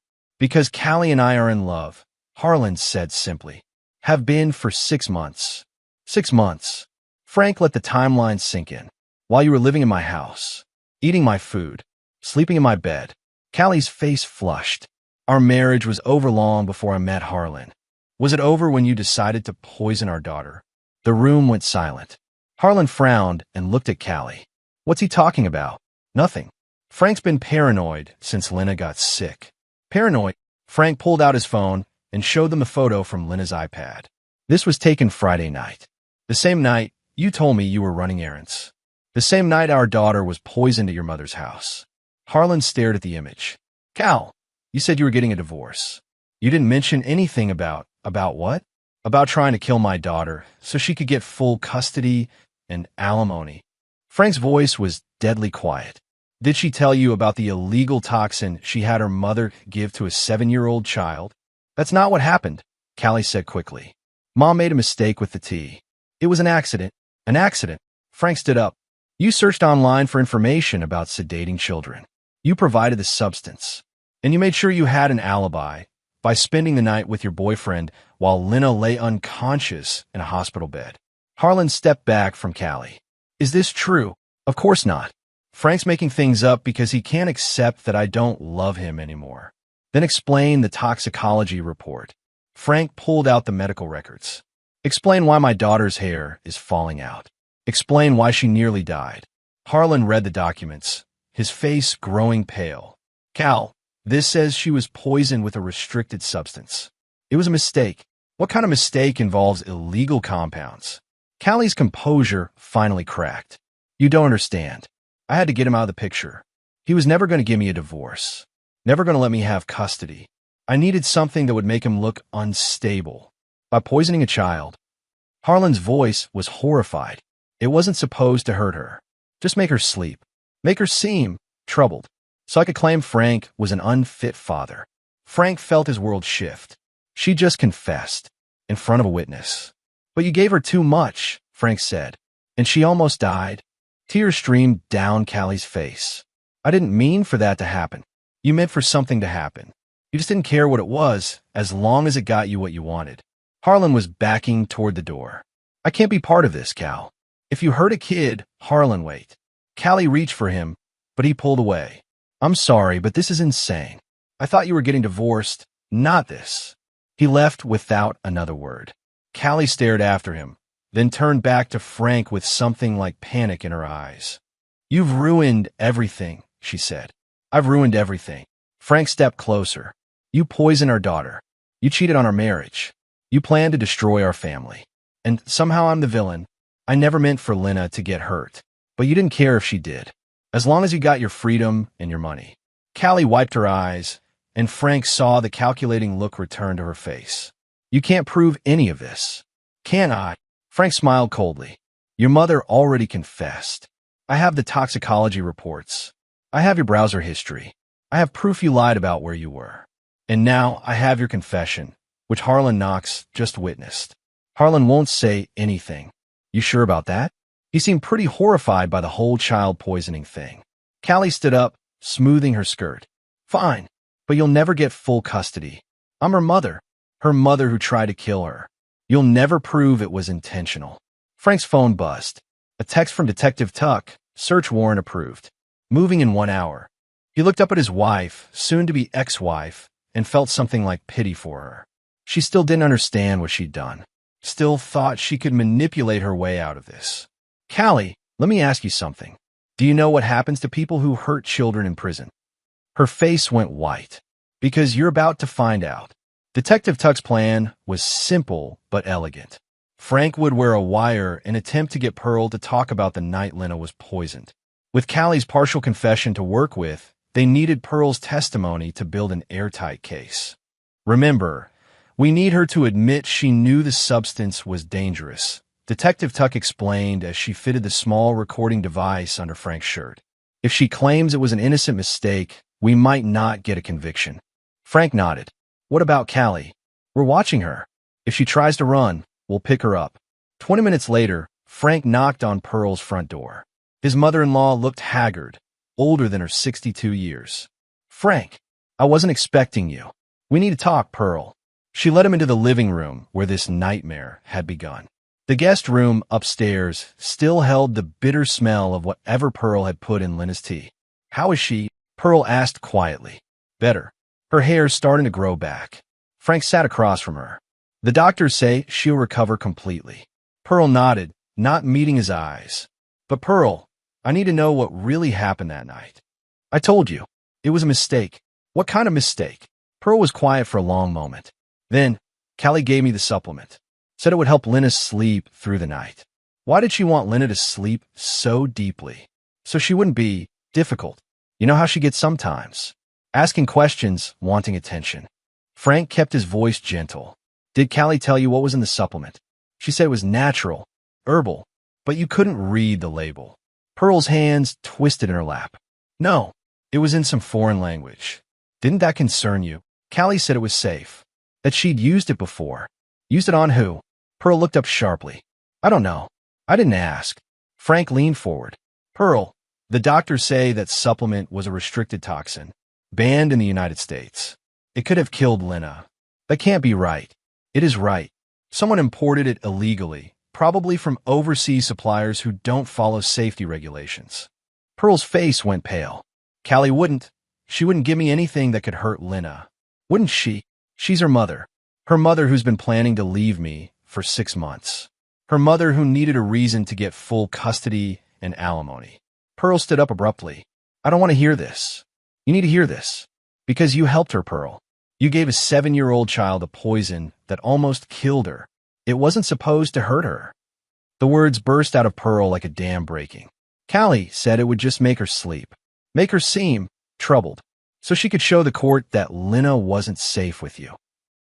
Callie and I are in love," Harlan said simply. "Have been for 6 months." 6 months. Frank let the timeline sink in. "While you were living in my house, eating my food, sleeping in my bed." Callie's face flushed. "Our marriage was over long before I met Harlan." "Was it over when you decided to poison our daughter?" The room went silent. Harlan frowned and looked at Callie. "What's he talking about?" "Nothing. Frank's been paranoid since Lena got sick." "Paranoid?" Frank pulled out his phone and showed them the photo from Lena's iPad. "This was taken Friday night. The same night you told me you were running errands. The same night our daughter was poisoned at your mother's house." Harlan stared at the image. "Cal, you said you were getting a divorce. You didn't mention anything about what?" "About trying to kill my daughter so she could get full custody and alimony." Frank's voice was deadly quiet. "Did she tell you about the illegal toxin she had her mother give to a 7-year-old child?" "That's not what happened," Callie said quickly. "Mom made a mistake with the tea. It was an accident." "An accident?" Frank stood up. "You searched online for information about sedating children. You provided the substance. And you made sure you had an alibi by spending the night with your boyfriend while Lena lay unconscious in a hospital bed. Harlan stepped back from Callie. Is this true? Of course not. Frank's making things up because he can't accept that I don't love him anymore. Then explain the toxicology report. Frank pulled out the medical records. Explain why my daughter's hair is falling out. Explain why she nearly died. Harlan read the documents, his face growing pale. Cal, this says she was poisoned with a restricted substance. It was a mistake. What kind of mistake involves illegal compounds? Callie's composure finally cracked. You don't understand. I had to get him out of the picture. He was never going to give me a divorce. Never going to let me have custody. I needed something that would make him look unstable. By poisoning a child. Harlan's voice was horrified. It wasn't supposed to hurt her. Just make her sleep. Make her seem troubled. So I could claim Frank was an unfit father. Frank felt his world shift. She just confessed. In front of a witness. But you gave her too much, Frank said. And she almost died. Tears streamed down Callie's face. I didn't mean for that to happen. You meant for something to happen. You just didn't care what it was, as long as it got you what you wanted. Harlan was backing toward the door. I can't be part of this, Cal. If you hurt a kid, Harlan, wait. Callie reached for him, but he pulled away. I'm sorry, but this is insane. I thought you were getting divorced, not this. He left without another word. Callie stared after him, then turned back to Frank with something like panic in her eyes. You've ruined everything, she said. I've ruined everything. Frank stepped closer. You poisoned our daughter. You cheated on our marriage. You planned to destroy our family. And somehow I'm the villain. I never meant for Lena to get hurt. But you didn't care if she did. As long as you got your freedom and your money. Callie wiped her eyes, and Frank saw the calculating look return to her face. You can't prove any of this. Can I? Frank smiled coldly. Your mother already confessed. I have the toxicology reports. I have your browser history. I have proof you lied about where you were. And now I have your confession, which Harlan Knox just witnessed. Harlan won't say anything. You sure about that? He seemed pretty horrified by the whole child poisoning thing. Callie stood up, smoothing her skirt. Fine, but you'll never get full custody. I'm her mother who tried to kill her. You'll never prove it was intentional. Frank's phone buzzed. A text from Detective Tuck, search warrant approved. Moving in 1 hour. He looked up at his wife, soon-to-be ex-wife, and felt something like pity for her. She still didn't understand what she'd done. Still thought she could manipulate her way out of this. Callie, let me ask you something. Do you know what happens to people who hurt children in prison? Her face went white. Because you're about to find out. Detective Tuck's plan was simple but elegant. Frank would wear a wire and attempt to get Pearl to talk about the night Lena was poisoned. With Callie's partial confession to work with, they needed Pearl's testimony to build an airtight case. Remember, we need her to admit she knew the substance was dangerous. Detective Tuck explained as she fitted the small recording device under Frank's shirt. If she claims it was an innocent mistake, we might not get a conviction. Frank nodded. What about Callie? We're watching her. If she tries to run, we'll pick her up. 20 minutes later, Frank knocked on Pearl's front door. His mother-in-law looked haggard, older than her 62 years. Frank, I wasn't expecting you. We need to talk, Pearl. She led him into the living room where this nightmare had begun. The guest room upstairs still held the bitter smell of whatever Pearl had put in Lena's tea. How is she? Pearl asked quietly. Better. Her hair starting to grow back. Frank sat across from her. The doctors say she'll recover completely. Pearl nodded, not meeting his eyes. But Pearl, I need to know what really happened that night. I told you. It was a mistake. What kind of mistake? Pearl was quiet for a long moment. Then, Callie gave me the supplement. Said it would help Lena sleep through the night. Why did she want Lena to sleep so deeply? So she wouldn't be difficult. You know how she gets sometimes. Asking questions, wanting attention. Frank kept his voice gentle. Did Callie tell you what was in the supplement? She said it was natural, herbal, but you couldn't read the label. Pearl's hands twisted in her lap. No, it was in some foreign language. Didn't that concern you? Callie said it was safe. That she'd used it before. Used it on who? Pearl looked up sharply. I don't know. I didn't ask. Frank leaned forward. Pearl, the doctors say that supplement was a restricted toxin, banned in the United States. It could have killed Lena. That can't be right. It is right. Someone imported it illegally, probably from overseas suppliers who don't follow safety regulations. Pearl's face went pale. Callie wouldn't. She wouldn't give me anything that could hurt Lena. Wouldn't she? She's her mother. Her mother who's been planning to leave me for 6 months. Her mother who needed a reason to get full custody and alimony. Pearl stood up abruptly. I don't want to hear this. You need to hear this. Because you helped her, Pearl. You gave a 7-year-old child a poison that almost killed her. It wasn't supposed to hurt her. The words burst out of Pearl like a dam breaking. Callie said it would just make her sleep. Make her seem troubled. So she could show the court that Lena wasn't safe with you.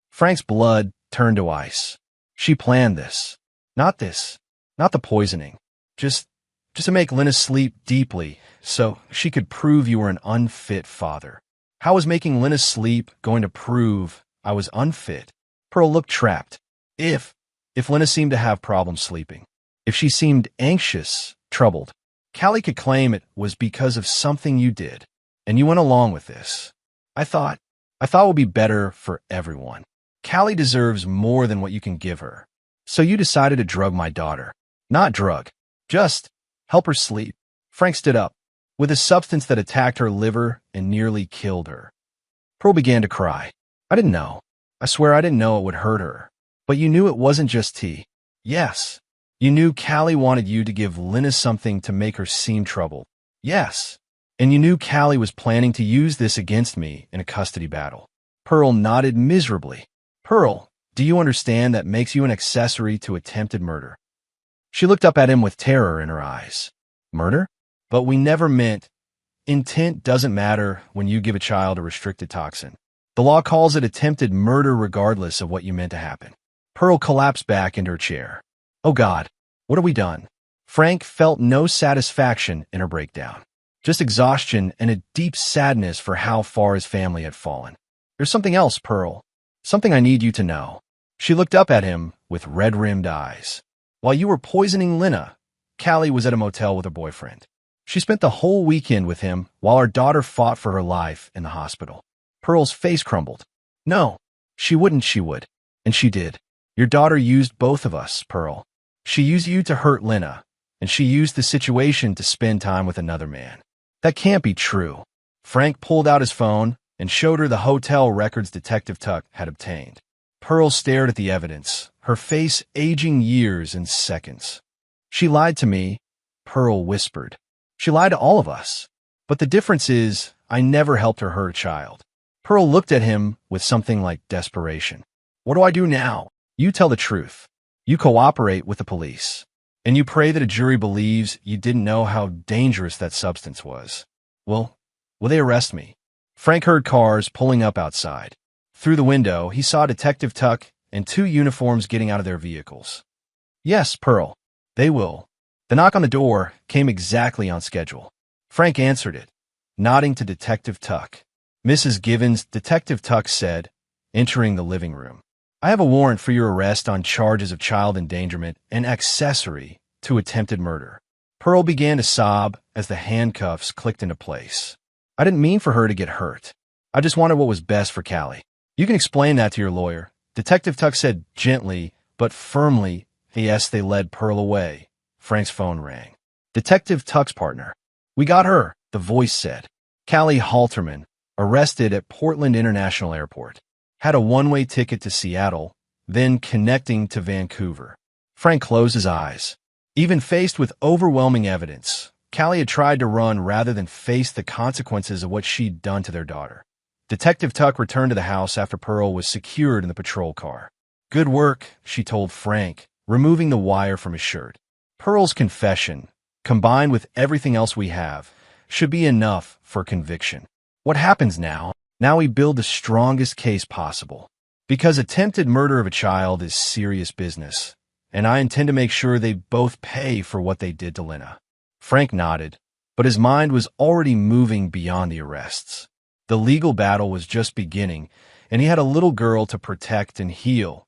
Frank's blood turned to ice. She planned this. Not this. Not the poisoning. Just to make Lena sleep deeply so she could prove you were an unfit father. How was making Lena sleep going to prove I was unfit? Pearl looked trapped. If Lena seemed to have problems sleeping, if she seemed anxious, troubled, Callie could claim it was because of something you did, and you went along with this. I thought it would be better for everyone. Callie deserves more than what you can give her. So you decided to drug my daughter. Not drug. Just help her sleep. Frank stood up, with a substance that attacked her liver and nearly killed her. Pearl began to cry. I didn't know. I swear I didn't know it would hurt her. But you knew it wasn't just tea. Yes. You knew Callie wanted you to give Lena something to make her seem troubled. Yes. And you knew Callie was planning to use this against me in a custody battle. Pearl nodded miserably. Pearl, do you understand that makes you an accessory to attempted murder? She looked up at him with terror in her eyes. Murder? But we never meant. Intent doesn't matter when you give a child a restricted toxin. The law calls it attempted murder regardless of what you meant to happen. Pearl collapsed back into her chair. Oh God, what have we done? Frank felt no satisfaction in her breakdown. Just exhaustion and a deep sadness for how far his family had fallen. There's something else, Pearl. Something I need you to know. She looked up at him with red-rimmed eyes. While you were poisoning Lena, Callie was at a motel with her boyfriend. She spent the whole weekend with him while our daughter fought for her life in the hospital. Pearl's face crumbled. No, she wouldn't, she would. And she did. Your daughter used both of us, Pearl. She used you to hurt Lena, and she used the situation to spend time with another man. That can't be true. Frank pulled out his phone and showed her the hotel records Detective Tuck had obtained. Pearl stared at the evidence, her face aging years and seconds. She lied to me, Pearl whispered. She lied to all of us. But the difference is, I never helped her hurt a child. Pearl looked at him with something like desperation. What do I do now? You tell the truth. You cooperate with the police. And you pray that a jury believes you didn't know how dangerous that substance was. Will they arrest me? Frank heard cars pulling up outside. Through the window, he saw Detective Tuck and 2 uniforms getting out of their vehicles. Yes, Pearl, they will. The knock on the door came exactly on schedule. Frank answered it, nodding to Detective Tuck. Mrs. Givens, Detective Tuck said, entering the living room. I have a warrant for your arrest on charges of child endangerment and accessory to attempted murder. Pearl began to sob as the handcuffs clicked into place. I didn't mean for her to get hurt. I just wanted what was best for Callie. You can explain that to your lawyer. Detective Tuck said gently, but firmly. Yes, they led Pearl away. Frank's phone rang. Detective Tuck's partner. We got her, the voice said. Callie Halterman, arrested at Portland International Airport. Had a one-way ticket to Seattle, then connecting to Vancouver. Frank closed his eyes. Even faced with overwhelming evidence, Callie had tried to run rather than face the consequences of what she'd done to their daughter. Detective Tuck returned to the house after Pearl was secured in the patrol car. Good work, she told Frank, removing the wire from his shirt. Pearl's confession, combined with everything else we have, should be enough for conviction. What happens now? Now we build the strongest case possible. Because attempted murder of a child is serious business, and I intend to make sure they both pay for what they did to Lena. Frank nodded, but his mind was already moving beyond the arrests. The legal battle was just beginning, and he had a little girl to protect and heal.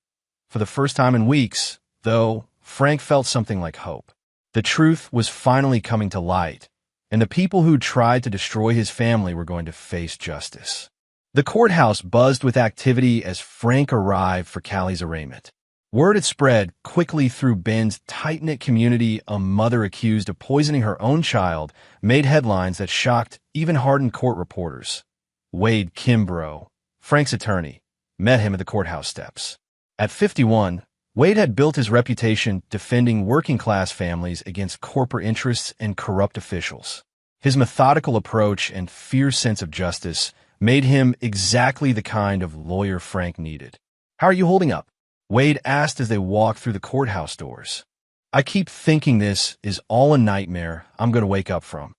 For the first time in weeks, though, Frank felt something like hope. The truth was finally coming to light, and the people who tried to destroy his family were going to face justice. The courthouse buzzed with activity as Frank arrived for Callie's arraignment. Word had spread quickly through Ben's tight-knit community. A mother accused of poisoning her own child made headlines that shocked even hardened court reporters. Wade Kimbrough, Frank's attorney, met him at the courthouse steps. At 51, Wade had built his reputation defending working-class families against corporate interests and corrupt officials. His methodical approach and fierce sense of justice made him exactly the kind of lawyer Frank needed. "How are you holding up?" Wade asked as they walked through the courthouse doors. "I keep thinking this is all a nightmare I'm going to wake up from."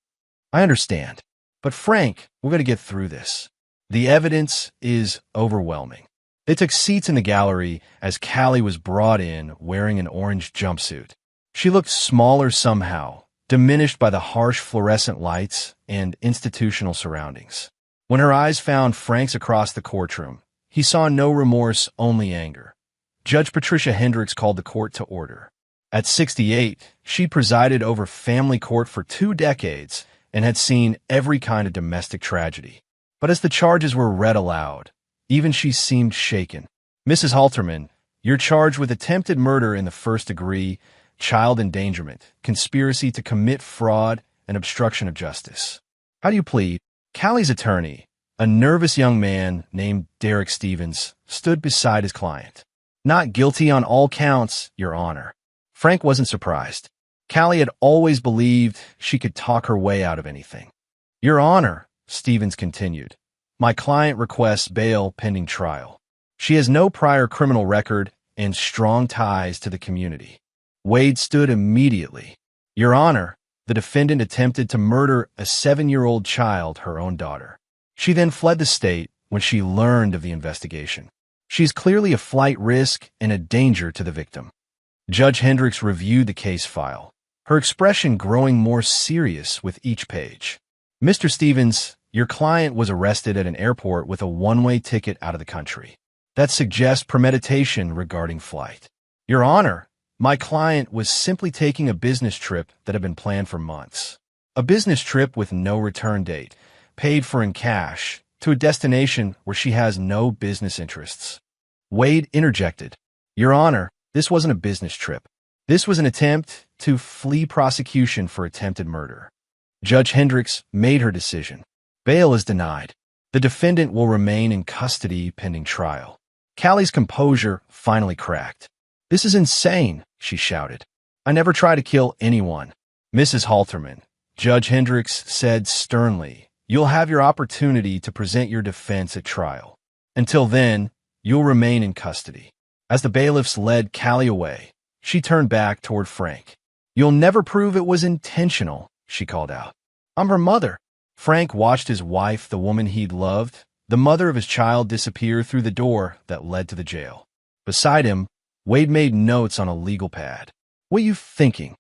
"I understand. But Frank, we're going to get through this. The evidence is overwhelming." They took seats in the gallery as Callie was brought in wearing an orange jumpsuit. She looked smaller somehow, diminished by the harsh fluorescent lights and institutional surroundings. When her eyes found Frank's across the courtroom, he saw no remorse, only anger. Judge Patricia Hendricks called the court to order. At 68, she presided over family court for 2 decades and had seen every kind of domestic tragedy. But as the charges were read aloud, even she seemed shaken. "Mrs. Halterman, you're charged with attempted murder in the first degree, child endangerment, conspiracy to commit fraud, and obstruction of justice." "How do you plead?" Callie's attorney, a nervous young man named Derek Stevens, stood beside his client. "Not guilty on all counts, Your Honor." Frank wasn't surprised. Callie had always believed she could talk her way out of anything. "Your Honor," Stevens continued, "my client requests bail pending trial. She has no prior criminal record and strong ties to the community." Wade stood immediately. "Your Honor, the defendant attempted to murder a 7-year-old child, her own daughter. She then fled the state when she learned of the investigation. She's clearly a flight risk and a danger to the victim." Judge Hendricks reviewed the case file, her expression growing more serious with each page. "Mr. Stevens, your client was arrested at an airport with a one-way ticket out of the country. That suggests premeditation regarding flight." "Your Honor, my client was simply taking a business trip that had been planned for months. A business trip with no return date, paid for in cash, to a destination where she has no business interests." Wade interjected, "Your Honor, this wasn't a business trip. This was an attempt to flee prosecution for attempted murder." Judge Hendricks made her decision. Bail is denied. The defendant will remain in custody pending trial. Callie's composure finally cracked. "This is insane," she shouted. "I never try to kill anyone." "Mrs. Halterman," Judge Hendricks said sternly, "you'll have your opportunity to present your defense at trial. Until then, you'll remain in custody." As the bailiffs led Callie away, she turned back toward Frank. "You'll never prove it was intentional," she called out. "I'm her mother." Frank watched his wife, the woman he'd loved, the mother of his child, disappear through the door that led to the jail. Beside him, Wade made notes on a legal pad. "What are you thinking?"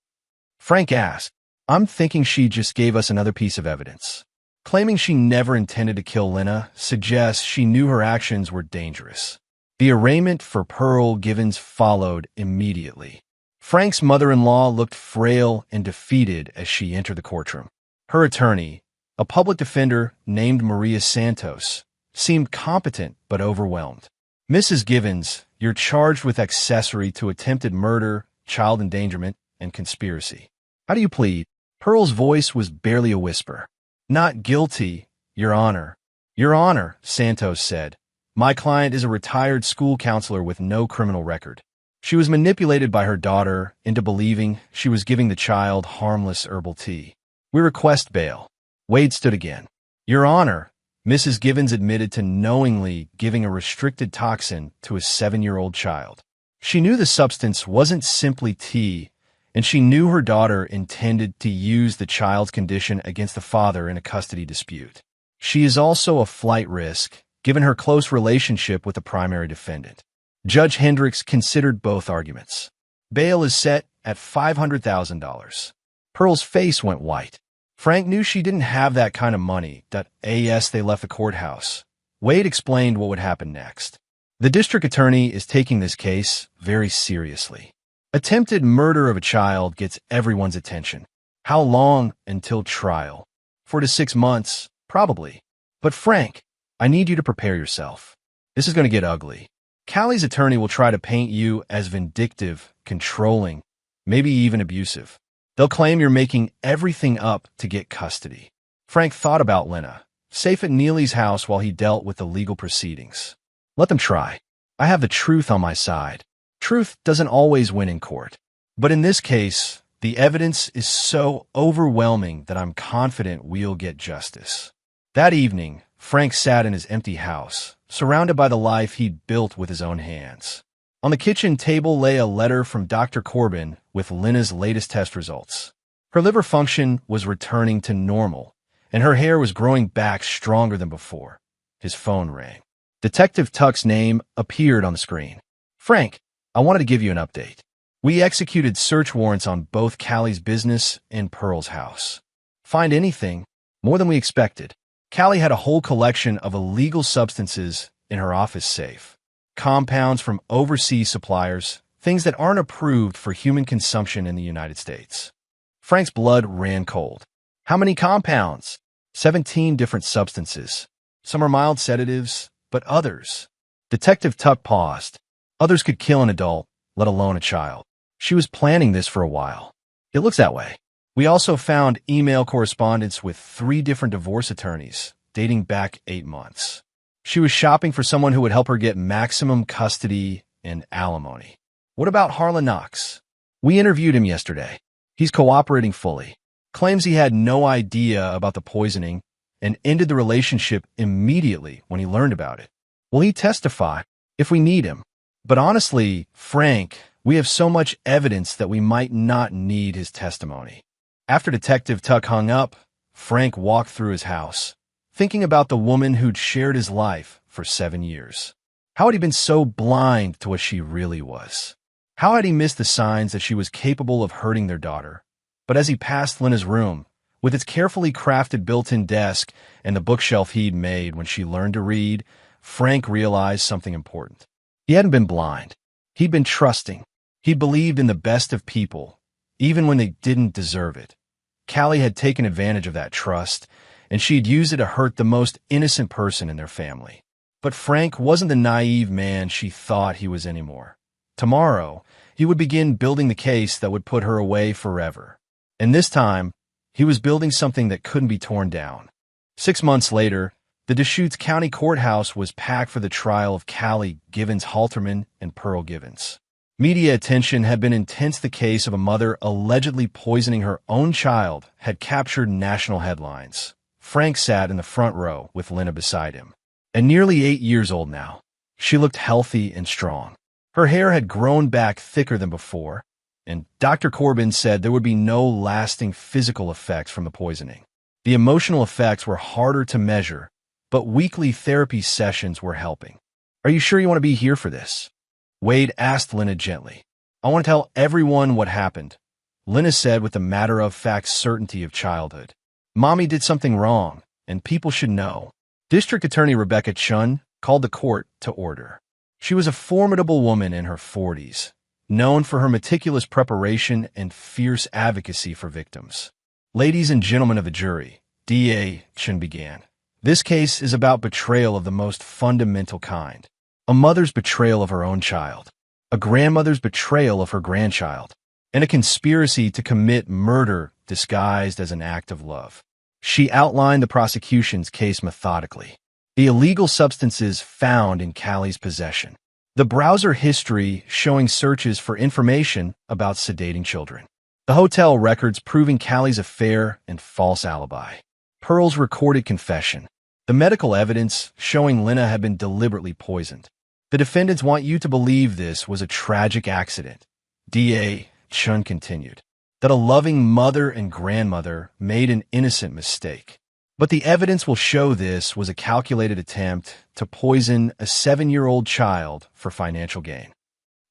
Frank asked. "I'm thinking she just gave us another piece of evidence. Claiming she never intended to kill Lena suggests she knew her actions were dangerous." The arraignment for Pearl Givens followed immediately. Frank's mother-in-law looked frail and defeated as she entered the courtroom. Her attorney, a public defender named Maria Santos, seemed competent but overwhelmed. "Mrs. Givens, you're charged with accessory to attempted murder, child endangerment, and conspiracy. How do you plead?" Pearl's voice was barely a whisper. "Not guilty, Your Honor." "Your Honor," Santos said, "my client is a retired school counselor with no criminal record. She was manipulated by her daughter into believing she was giving the child harmless herbal tea. We request bail." Wade stood again. "Your Honor, Mrs. Givens admitted to knowingly giving a restricted toxin to a 7-year-old child. She knew the substance wasn't simply tea, and she knew her daughter intended to use the child's condition against the father in a custody dispute. She is also a flight risk, given her close relationship with the primary defendant." Judge Hendricks considered both arguments. Bail is set at $500,000. Pearl's face went white. Frank knew she didn't have that kind of money. As they left the courthouse, Wade explained what would happen next. "The district attorney is taking this case very seriously. Attempted murder of a child gets everyone's attention. How long until trial? 4 to 6 months, probably. But Frank, I need you to prepare yourself. This is going to get ugly." Callie's attorney will try to paint you as vindictive, controlling, maybe even abusive. They'll claim you're making everything up to get custody. Frank thought about Lena, safe at Neely's house while he dealt with the legal proceedings. Let them try. I have the truth on my side. Truth doesn't always win in court. But in this case, the evidence is so overwhelming that I'm confident we'll get justice. That evening, Frank sat in his empty house, surrounded by the life he'd built with his own hands. On the kitchen table lay a letter from Dr. Corbin with Lena's latest test results. Her liver function was returning to normal, and her hair was growing back stronger than before. His phone rang. Detective Tuck's name appeared on the screen. Frank, I wanted to give you an update. We executed search warrants on both Callie's business and Pearl's house. Find anything? More than we expected. Callie had a whole collection of illegal substances in her office safe. Compounds from overseas suppliers, things that aren't approved for human consumption in the United States. Frank's blood ran cold. How many compounds? 17 different substances. Some are mild sedatives, but others. Detective Tuck paused. Others could kill an adult, let alone a child. She was planning this for a while. It looks that way. We also found email correspondence with 3 different divorce attorneys, dating back 8 months. She was shopping for someone who would help her get maximum custody and alimony. What about Harlan Knox? We interviewed him yesterday. He's cooperating fully. Claims he had no idea about the poisoning and ended the relationship immediately when he learned about it. Will he testify if we need him? But honestly, Frank, we have so much evidence that we might not need his testimony. After Detective Tuck hung up, Frank walked through his house, thinking about the woman who'd shared his life for 7 years. How had he been so blind to what she really was? How had he missed the signs that she was capable of hurting their daughter? But as he passed Lena's room, with its carefully crafted built-in desk and the bookshelf he'd made when she learned to read, Frank realized something important. He hadn't been blind. He'd been trusting. He believed in the best of people, even when they didn't deserve it. Callie had taken advantage of that trust, and she'd used it to hurt the most innocent person in their family. But Frank wasn't the naive man she thought he was anymore. Tomorrow, he would begin building the case that would put her away forever. And this time, he was building something that couldn't be torn down. 6 months later, the Deschutes County Courthouse was packed for the trial of Callie Givens-Halterman and Pearl Givens. Media attention had been intense. The case of a mother allegedly poisoning her own child had captured national headlines. Frank sat in the front row with Lena beside him. At nearly 8 years old now, she looked healthy and strong. Her hair had grown back thicker than before, and Dr. Corbin said there would be no lasting physical effects from the poisoning. The emotional effects were harder to measure, but weekly therapy sessions were helping. Are you sure you want to be here for this? Wade asked Lena gently. I want to tell everyone what happened, Lena said with the matter-of-fact certainty of childhood. Mommy did something wrong, and people should know. District Attorney Rebecca Chun called the court to order. She was a formidable woman in her 40s, known for her meticulous preparation and fierce advocacy for victims. Ladies and gentlemen of the jury, D.A. Chun began. This case is about betrayal of the most fundamental kind. A mother's betrayal of her own child, a grandmother's betrayal of her grandchild, and a conspiracy to commit murder disguised as an act of love. She outlined the prosecution's case methodically. The illegal substances found in Callie's possession. The browser history showing searches for information about sedating children. The hotel records proving Callie's affair and false alibi. Pearl's recorded confession. The medical evidence showing Lena had been deliberately poisoned. The defendants want you to believe this was a tragic accident. D.A. Chun continued. That a loving mother and grandmother made an innocent mistake. But the evidence will show this was a calculated attempt to poison a 7-year-old child for financial gain.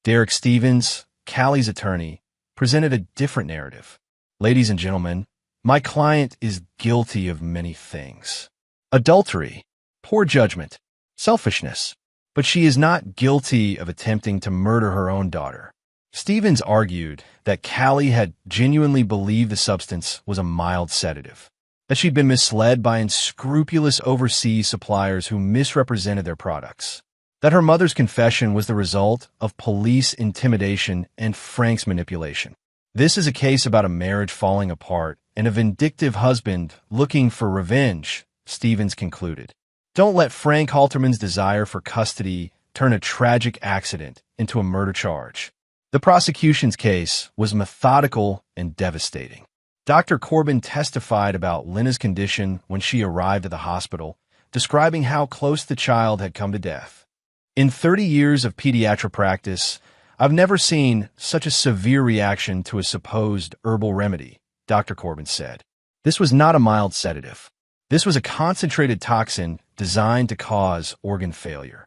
Derek Stevens, Callie's attorney, presented a different narrative. Ladies and gentlemen, my client is guilty of many things. Adultery, poor judgment, selfishness. But she is not guilty of attempting to murder her own daughter. Stevens argued that Callie had genuinely believed the substance was a mild sedative, that she'd been misled by unscrupulous overseas suppliers who misrepresented their products. that her mother's confession was the result of police intimidation and Frank's manipulation. This is a case about a marriage falling apart and a vindictive husband looking for revenge, Stevens concluded. Don't let Frank Halterman's desire for custody turn a tragic accident into a murder charge. The prosecution's case was methodical and devastating. Dr. Corbin testified about Lena's condition when she arrived at the hospital, describing how close the child had come to death. In 30 years of pediatric practice, I've never seen such a severe reaction to a supposed herbal remedy, Dr. Corbin said. This was not a mild sedative. This was a concentrated toxin designed to cause organ failure.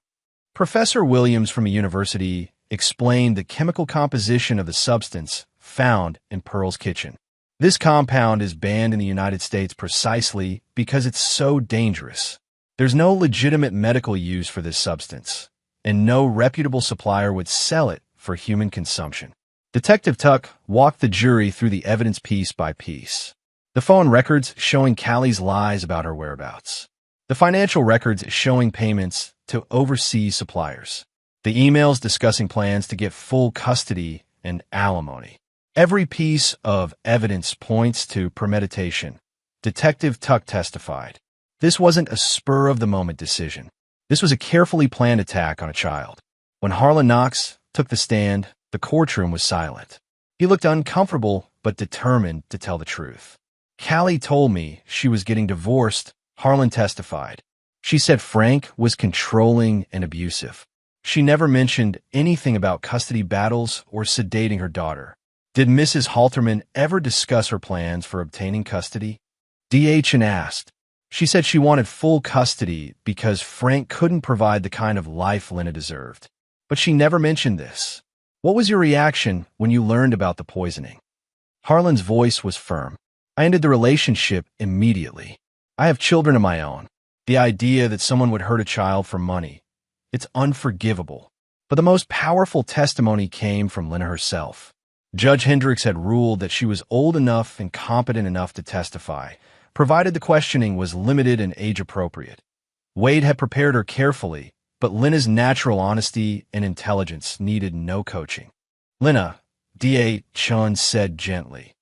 Professor Williams from a university explained the chemical composition of the substance found in Pearl's kitchen. This compound is banned in the United States precisely because it's so dangerous. There's no legitimate medical use for this substance, and no reputable supplier would sell it for human consumption. Detective Tuck walked the jury through the evidence piece by piece. The phone records showing Callie's lies about her whereabouts. The financial records showing payments to overseas suppliers. The emails discussing plans to get full custody and alimony. Every piece of evidence points to premeditation. Detective Tuck testified. This wasn't a spur-of-the-moment decision. This was a carefully planned attack on a child. When Harlan Knox took the stand, the courtroom was silent. He looked uncomfortable but determined to tell the truth. Callie told me she was getting divorced, Harlan testified. She said Frank was controlling and abusive. She never mentioned anything about custody battles or sedating her daughter. Did Mrs. Halterman ever discuss her plans for obtaining custody? DHN asked. She said she wanted full custody because Frank couldn't provide the kind of life Lena deserved. But she never mentioned this. What was your reaction when you learned about the poisoning? Harlan's voice was firm. I ended the relationship immediately. I have children of my own. The idea that someone would hurt a child for money, it's unforgivable. But the most powerful testimony came from Lena herself. Judge Hendricks had ruled that she was old enough and competent enough to testify, provided the questioning was limited and age-appropriate. Wade had prepared her carefully, but Lena's natural honesty and intelligence needed no coaching. Lena, D.A. Chun said gently,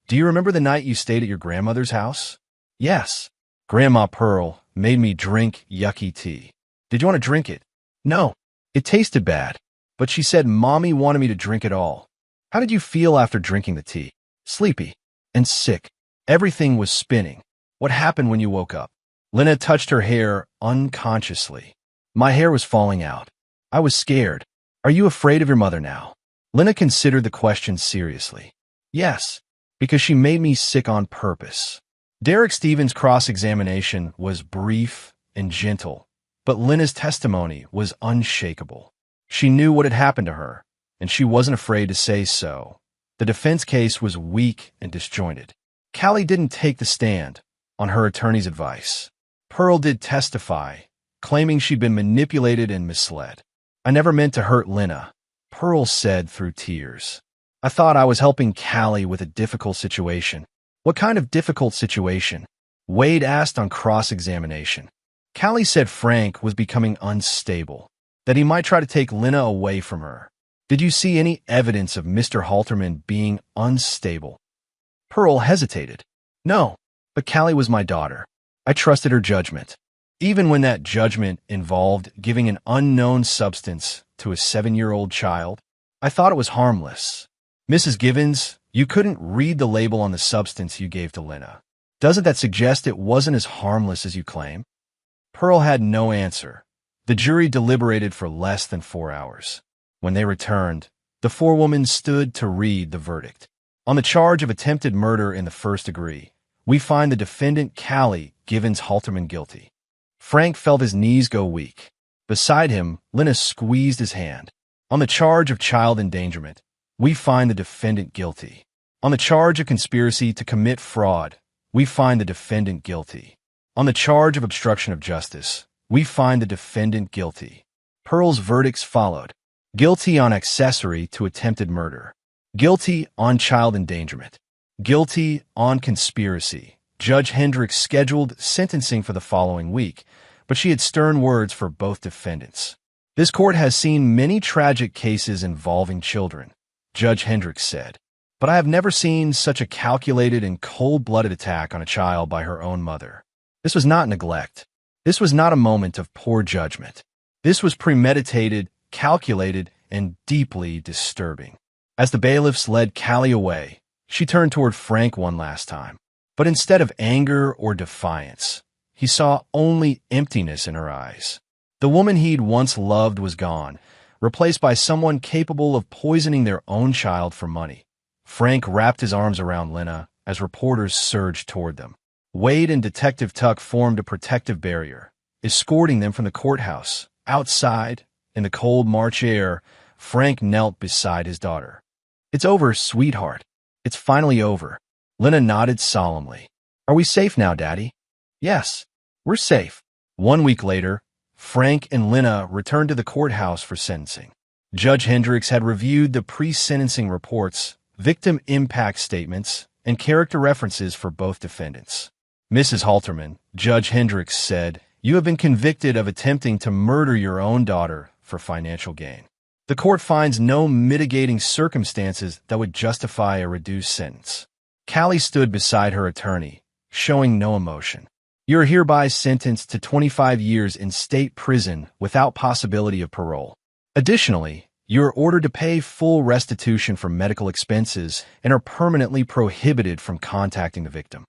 do you remember the night you stayed at your grandmother's house? Yes. Grandma Pearl made me drink yucky tea. Did you want to drink it? No. It tasted bad, but she said Mommy wanted me to drink it all. How did you feel after drinking the tea? Sleepy and sick. Everything was spinning. What happened when you woke up? Lena touched her hair unconsciously. My hair was falling out. I was scared. Are you afraid of your mother now? Lena considered the question seriously. Yes, because she made me sick on purpose. Derek Stevens' cross-examination was brief and gentle, but Lena's testimony was unshakable. She knew what had happened to her, and she wasn't afraid to say so. The defense case was weak and disjointed. Callie didn't take the stand on her attorney's advice. Pearl did testify, claiming she'd been manipulated and misled. I never meant to hurt Lena, Pearl said through tears. I thought I was helping Callie with a difficult situation. What kind of difficult situation? Wade asked on cross-examination. Callie said Frank was becoming unstable, that he might try to take Lena away from her. Did you see any evidence of Mr. Halterman being unstable? Pearl hesitated. No, but Callie was my daughter. I trusted her judgment. Even when that judgment involved giving an unknown substance to a 7-year-old child, I thought it was harmless. Mrs. Givens, you couldn't read the label on the substance you gave to Lena. Doesn't that suggest it wasn't as harmless as you claim? Pearl had no answer. The jury deliberated for less than 4 hours. When they returned, the forewoman stood to read the verdict. On the charge of attempted murder in the first degree, we find the defendant Callie Givens Halterman guilty. Frank felt his knees go weak. Beside him, Lena squeezed his hand. On the charge of child endangerment, we find the defendant guilty. On the charge of conspiracy to commit fraud, we find the defendant guilty. On the charge of obstruction of justice, we find the defendant guilty. Pearl's verdicts followed. Guilty on accessory to attempted murder. Guilty on child endangerment. Guilty on conspiracy. Judge Hendricks scheduled sentencing for the following week, but she had stern words for both defendants. This court has seen many tragic cases involving children, Judge Hendricks said, but I have never seen such a calculated and cold-blooded attack on a child by her own mother. This was not neglect. This was not a moment of poor judgment. This was premeditated, calculated, and deeply disturbing. As the bailiffs led Callie away, she turned toward Frank one last time. But instead of anger or defiance, he saw only emptiness in her eyes. The woman he'd once loved was gone, replaced by someone capable of poisoning their own child for money. Frank wrapped his arms around Lena as reporters surged toward them. Wade and Detective Tuck formed a protective barrier, escorting them from the courthouse. Outside, in the cold March air, Frank knelt beside his daughter. "It's over, sweetheart. It's finally over." Lena nodded solemnly. "Are we safe now, Daddy?" "Yes, we're safe." 1 week later, Frank and Lena returned to the courthouse for sentencing. Judge Hendricks had reviewed the pre-sentencing reports, victim impact statements, and character references for both defendants. "Mrs. Halterman," Judge Hendricks said, "you have been convicted of attempting to murder your own daughter for financial gain. The court finds no mitigating circumstances that would justify a reduced sentence." Callie stood beside her attorney, showing no emotion. "You are hereby sentenced to 25 years in state prison without possibility of parole. Additionally, you are ordered to pay full restitution for medical expenses and are permanently prohibited from contacting the victim."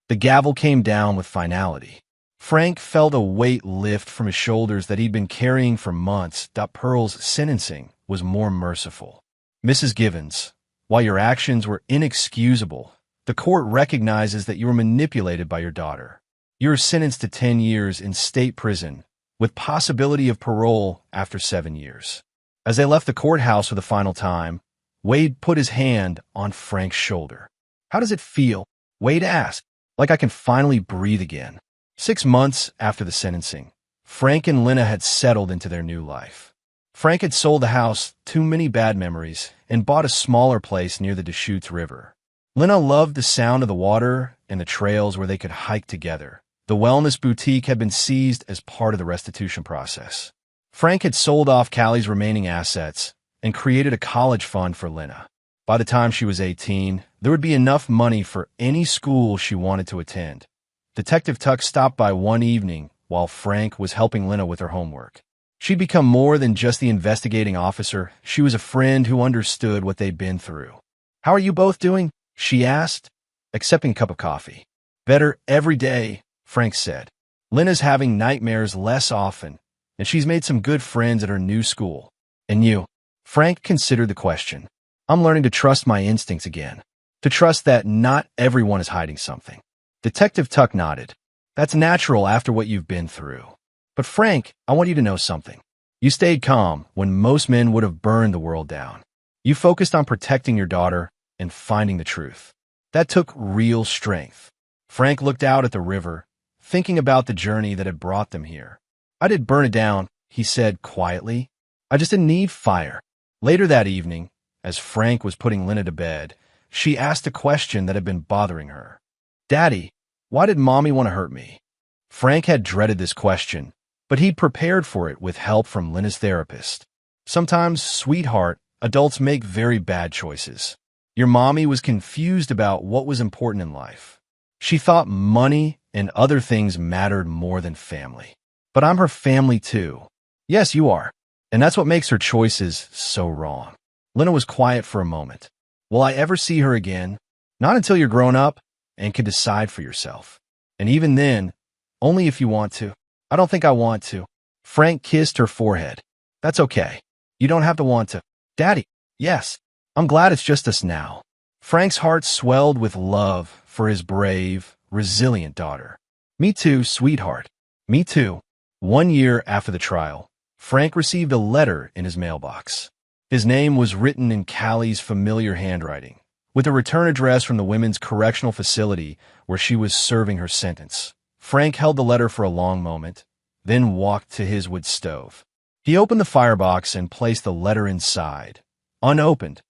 The gavel came down with finality. Frank felt a weight lift from his shoulders that he'd been carrying for months. Pearl's sentencing was more merciful. "Mrs. Givens, while your actions were inexcusable, the court recognizes that you were manipulated by your daughter. You are sentenced to 10 years in state prison, with possibility of parole after 7 years. As they left the courthouse for the final time, Wade put his hand on Frank's shoulder. "How does it feel?" Wade asked. "Like I can finally breathe again." 6 months after the sentencing, Frank and Lena had settled into their new life. Frank had sold the house, too many bad memories, and bought a smaller place near the Deschutes River. Lena loved the sound of the water and the trails where they could hike together. The wellness boutique had been seized as part of the restitution process. Frank had sold off Callie's remaining assets and created a college fund for Lena. By the time she was 18, there would be enough money for any school she wanted to attend. Detective Tuck stopped by one evening while Frank was helping Lena with her homework. She'd become more than just the investigating officer. She was a friend who understood what they'd been through. "How are you both doing?" she asked, accepting a cup of coffee. "Better every day," Frank said. "Lena's having nightmares less often, and she's made some good friends at her new school." "And you?" Frank considered the question. "I'm learning to trust my instincts again, to trust that not everyone is hiding something." Detective Tuck nodded. "That's natural after what you've been through. But Frank, I want you to know something. You stayed calm when most men would have burned the world down. You focused on protecting your daughter and finding the truth. That took real strength." Frank looked out at the river, thinking about the journey that had brought them here. "I did burn it down," he said quietly. "I just didn't need fire." Later that evening, as Frank was putting Lena to bed, she asked a question that had been bothering her. "Daddy, why did Mommy want to hurt me?" Frank had dreaded this question, but he'd prepared for it with help from Lena's therapist. "Sometimes, sweetheart, adults make very bad choices. Your mommy was confused about what was important in life. She thought money and other things mattered more than family. But I'm her family too." "Yes, you are. And that's what makes her choices so wrong." Lena was quiet for a moment. "Will I ever see her again?" "Not until you're grown up and can decide for yourself. And even then, only if you want to." "I don't think I want to." Frank kissed her forehead. "That's okay. You don't have to want to." "Daddy." "Yes. I'm glad it's just us now." Frank's heart swelled with love for his brave, resilient daughter. "Me too, sweetheart. Me too." 1 year after the trial, Frank received a letter in his mailbox. His name was written in Callie's familiar handwriting, with a return address from the women's correctional facility where she was serving her sentence. Frank held the letter for a long moment, then walked to his wood stove. He opened the firebox and placed the letter inside. Unopened,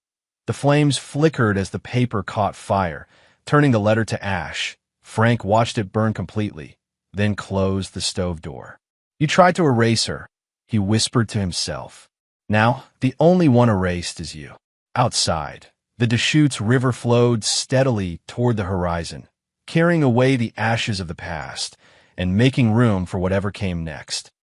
the flames flickered as the paper caught fire, turning the letter to ash. Frank watched it burn completely, then closed the stove door. "You tried to erase her. he whispered to himself. Now, the only one erased is you. Outside, the Deschutes River flowed steadily toward the horizon, carrying away the ashes of the past and making room for whatever came next.